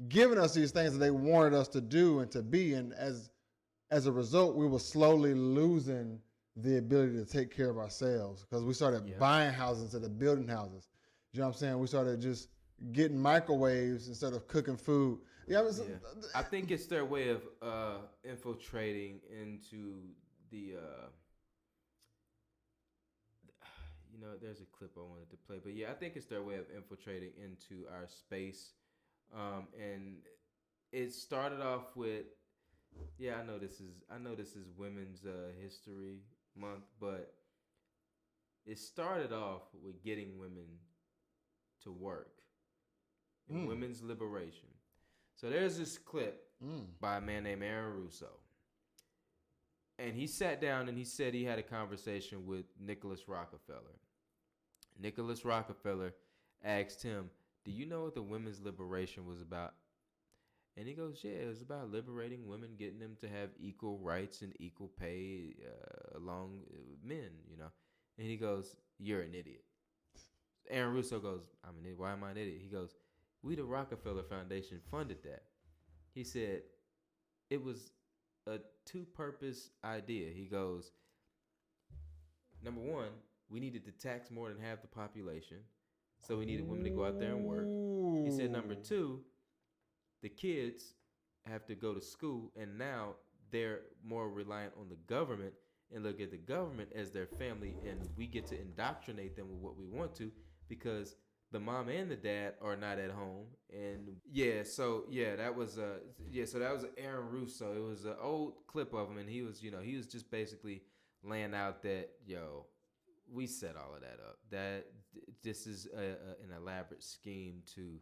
giving us these things that they wanted us to do and to be, and as a result, we were slowly losing the ability to take care of ourselves because we started buying houses instead of building houses. You know what I'm saying? We started just getting microwaves instead of cooking food. I think it's their way of infiltrating into the. There's a clip I wanted to play, but I think it's their way of infiltrating into our space, and it started off with. I know this is Women's History Month, but it started off with getting women to work and women's liberation. So there's this clip by a man named Aaron Russo, and he sat down and he said he had a conversation with Nicholas Rockefeller. Nicholas Rockefeller asked him, "Do you know what the women's liberation was about?" And he goes, yeah, it was about liberating women, getting them to have equal rights and equal pay along with men, you know. And he goes, you're an idiot. Aaron Russo goes, I'm an idiot. Why am I an idiot? He goes, we, the Rockefeller Foundation, funded that. He said, it was a two-purpose idea. He goes, number one, we needed to tax more than half the population. So we needed women to go out there and work. He said, number two, the kids have to go to school, and now they're more reliant on the government and look at the government as their family, and we get to indoctrinate them with what we want to because the mom and the dad are not at home. And that was Aaron Russo. It was an old clip of him, and he was just basically laying out that, we set all of that up. That this is an elaborate scheme to,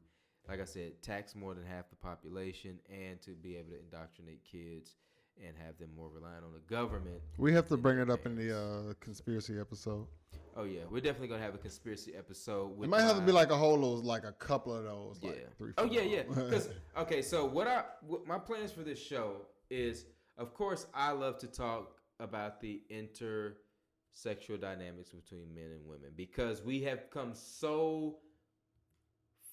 like I said, tax more than half the population and to be able to indoctrinate kids and have them more reliant on the government. We have to bring it up in the conspiracy episode. Oh yeah, we're definitely gonna have a conspiracy episode. It might have to be like a couple of those. Yeah. Like 3, 4. Oh yeah. Because so what my plans for this show is, of course, I love to talk about the intersexual dynamics between men and women because we have come so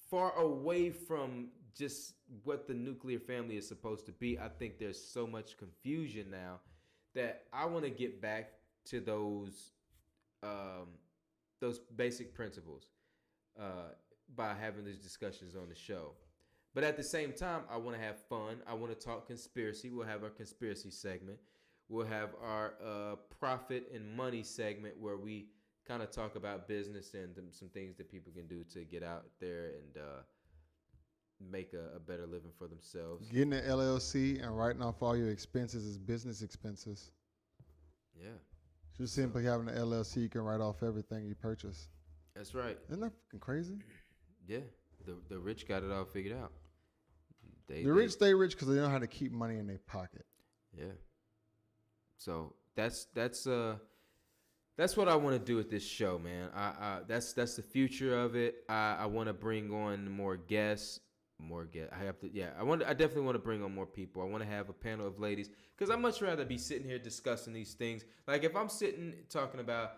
far away from just what the nuclear family is supposed to be. I think there's so much confusion now that I want to get back to those basic principles by having these discussions on the show. But at the same time, I want to have fun. I want to talk conspiracy. We'll have our conspiracy segment. We'll have our profit and money segment where we kind of talk about business and some things that people can do to get out there and make a better living for themselves. Getting an LLC and writing off all your expenses is business expenses. Yeah. Just simply having an LLC, you can write off everything you purchase. That's right. Isn't that fucking crazy? Yeah. The rich got it all figured out. The rich stay rich because they know how to keep money in their pocket. Yeah. So that's what I want to do with this show, man. That's the future of it. I want to bring on more guests. I definitely want to bring on more people. I want to have a panel of ladies because I'd much rather be sitting here discussing these things. Like if I'm sitting talking about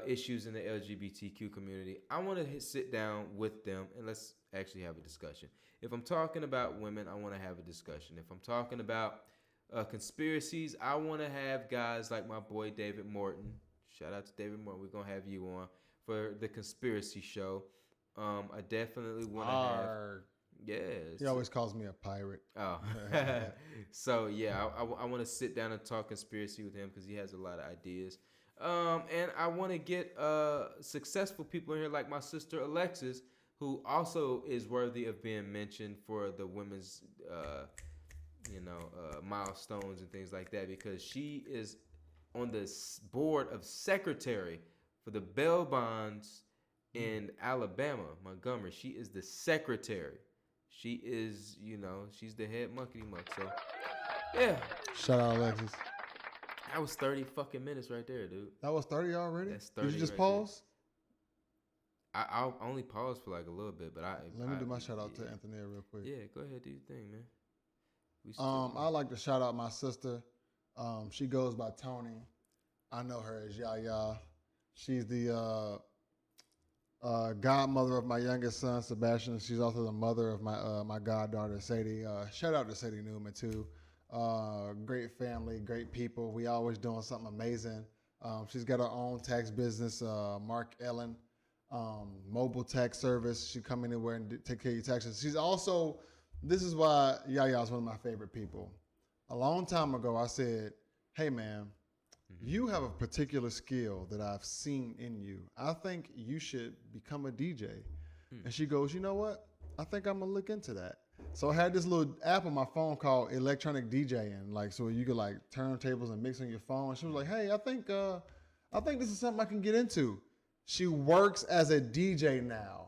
issues in the LGBTQ community, I want to sit down with them and let's actually have a discussion. If I'm talking about women, I want to have a discussion. If I'm talking about conspiracies, I want to have guys like my boy David Morton. Shout out to David Morton. We're going to have you on for the conspiracy show. I definitely want to have... Yeah. He always calls me a pirate. Oh. So, yeah, I want to sit down and talk conspiracy with him because he has a lot of ideas. And I want to get successful people in here like my sister Alexis, who also is worthy of being mentioned for the women's, milestones and things like that because she is on the board of secretary for the bail bonds in Alabama, Montgomery. She is the secretary. She is, she's the head muckety muck. So, yeah. Shout out, Alexis. That was 30 fucking minutes right there, dude. That was 30 already? That's 30. Did you just right pause? I'll only pause for like a little bit, but Let me do my shout out to Anthony real quick. Yeah, go ahead, do your thing, man. I like to shout out my sister. She goes by Tony. I know her as Yaya. She's the godmother of my youngest son, Sebastian. She's also the mother of my goddaughter, Sadie. Shout out to Sadie Newman, too. Great family, great people. We always doing something amazing. She's got her own tax business, Mark Ellen, mobile tax service. She come anywhere and take care of your taxes. She's also, this is why Yaya is one of my favorite people. A long time ago, I said, hey, man, you have a particular skill that I've seen in you. I think you should become a DJ. And she goes, you know what? I think I'm going to look into that. So I had this little app on my phone called electronic DJing, like so you could like turntables and mix on your phone. She was like, hey, I think this is something I can get into. She works as a DJ now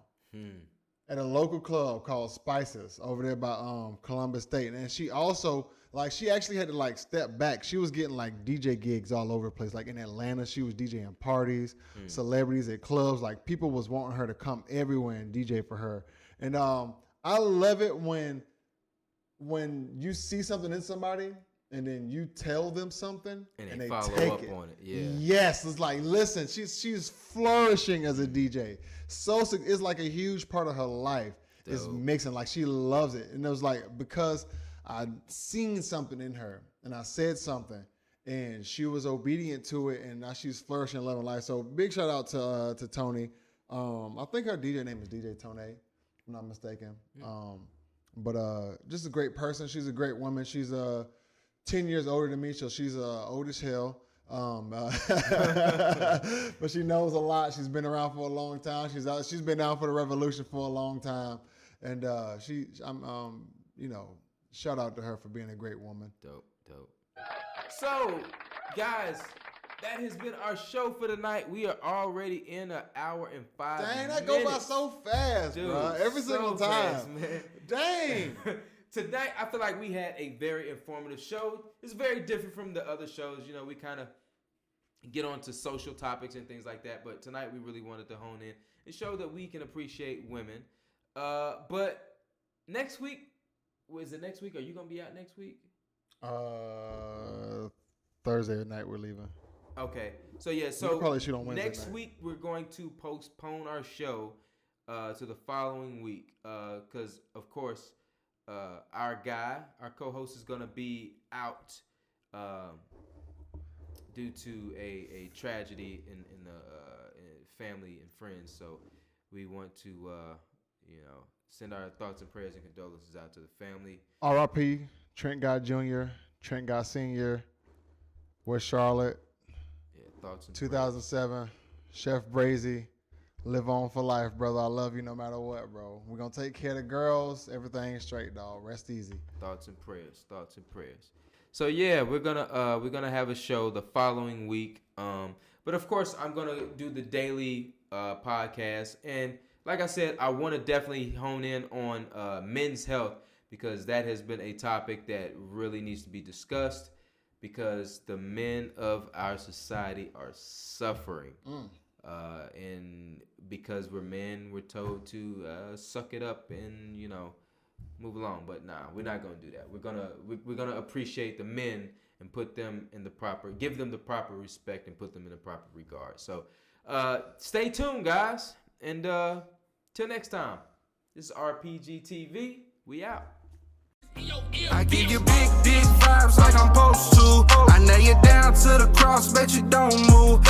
at a local club called Spices over there by Columbus State. And she also she actually had to step back. She was getting DJ gigs all over the place. Like in Atlanta, she was DJing parties, celebrities at clubs. Like people was wanting her to come everywhere and DJ for her. And I love it when when you see something in somebody and then you tell them something And they follow take up on it. Yeah. Yes, it's like, listen, she's flourishing as a DJ. So it's like a huge part of her life is Dope. mixing. Like she loves it, and it was like because I seen something in her and I said something, and she was obedient to it, and now she's flourishing and loving life. So big shout out to Tony. I think her DJ name is DJ Tone, if I'm not mistaken. But just a great person. She's a great woman. She's 10 years older than me, so she's old as hell. But she knows a lot. She's been around for a long time. She's been down for the revolution for a long time, and shout out to her for being a great woman. Dope. So, guys, that has been our show for tonight. We are already in an hour and 5 minutes. Dang, that go by so fast, Dude, bro. Every so single time. fast, man. Dang. Tonight, I feel like we had a very informative show. It's very different from the other shows. You know, we kind of get onto social topics and things like that. But tonight, we really wanted to hone in and show that we can appreciate women. But next week, is it next week? Are you going to be out next week? Thursday night we're leaving. Okay. So, yeah. We'll So, probably shoot on Wednesday next night. week, we're going to postpone our show to the following week. Because, of course, our co-host is going to be out due to a tragedy in family and friends. So we want to, send our thoughts and prayers and condolences out to the family. R.I.P. Trent Guy Jr., Trent Guy Sr., West Charlotte, Yeah, thoughts and 2007, Chef Brazy. Live on for life, brother. I love you no matter what, bro. We're going to take care of the girls. Everything's straight, dog. Rest easy. Thoughts and prayers. So yeah, we're gonna have a show the following week. But of course, I'm gonna do the daily podcast, and like I said, I want to definitely hone in on men's health because that has been a topic that really needs to be discussed because the men of our society are suffering. And because we're men, we're told to suck it up and move along. But nah, we're not gonna do that. We're gonna appreciate the men and give them the proper respect and put them in the proper regard. So stay tuned, guys, and till next time. This is RPG TV. We out. I give you big dick vibes like I'm supposed to. I nail you down to the cross, bet you don't move.